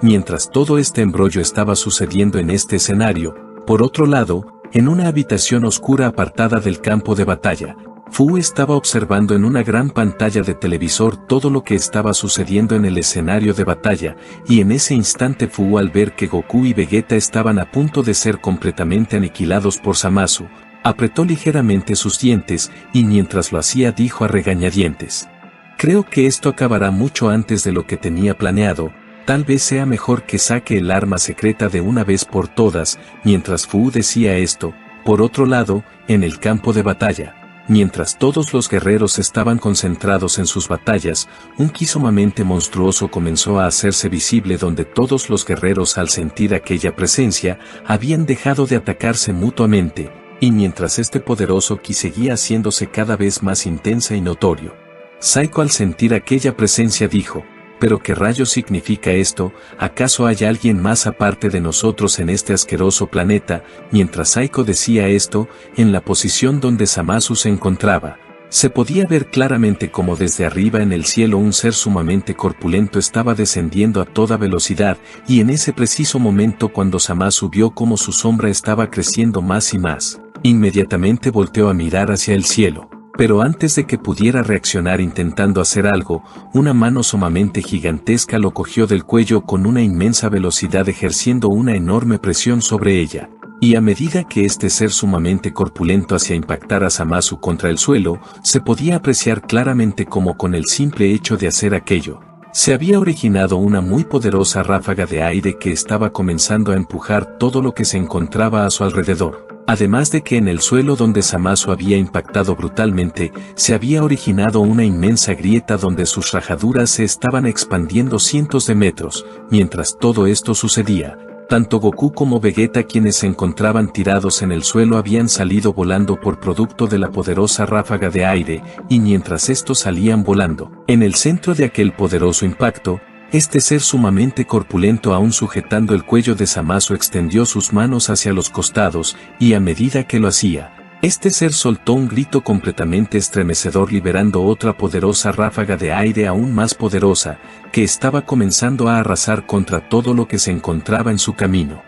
Mientras todo este embrollo estaba sucediendo en este escenario, por otro lado, en una habitación oscura apartada del campo de batalla, Fu estaba observando en una gran pantalla de televisor todo lo que estaba sucediendo en el escenario de batalla, y en ese instante Fu al ver que Goku y Vegeta estaban a punto de ser completamente aniquilados por Zamasu, apretó ligeramente sus dientes, y mientras lo hacía dijo a regañadientes: Creo que esto acabará mucho antes de lo que tenía planeado. Tal vez sea mejor que saque el arma secreta de una vez por todas. Mientras Fu decía esto, por otro lado, en el campo de batalla, mientras todos los guerreros estaban concentrados en sus batallas, un Ki sumamente monstruoso comenzó a hacerse visible donde todos los guerreros al sentir aquella presencia, habían dejado de atacarse mutuamente, y mientras este poderoso Ki seguía haciéndose cada vez más intensa y notorio. Saiko al sentir aquella presencia dijo, ¿pero qué rayos significa esto? ¿Acaso hay alguien más aparte de nosotros en este asqueroso planeta? Mientras Saiko decía esto, en la posición donde Zamasu se encontraba, se podía ver claramente como desde arriba en el cielo un ser sumamente corpulento estaba descendiendo a toda velocidad, y en ese preciso momento cuando Zamasu vio cómo su sombra estaba creciendo más y más, inmediatamente volteó a mirar hacia el cielo. Pero antes de que pudiera reaccionar intentando hacer algo, una mano sumamente gigantesca lo cogió del cuello con una inmensa velocidad ejerciendo una enorme presión sobre ella. Y a medida que este ser sumamente corpulento hacía impactar a Zamasu contra el suelo, se podía apreciar claramente cómo con el simple hecho de hacer aquello, se había originado una muy poderosa ráfaga de aire que estaba comenzando a empujar todo lo que se encontraba a su alrededor. Además de que en el suelo donde Zamasu había impactado brutalmente, se había originado una inmensa grieta donde sus rajaduras se estaban expandiendo cientos de metros. Mientras todo esto sucedía, tanto Goku como Vegeta, quienes se encontraban tirados en el suelo, habían salido volando por producto de la poderosa ráfaga de aire, y mientras estos salían volando, en el centro de aquel poderoso impacto, este ser sumamente corpulento aún sujetando el cuello de Zamasu extendió sus manos hacia los costados, y a medida que lo hacía, este ser soltó un grito completamente estremecedor liberando otra poderosa ráfaga de aire aún más poderosa, que estaba comenzando a arrasar contra todo lo que se encontraba en su camino.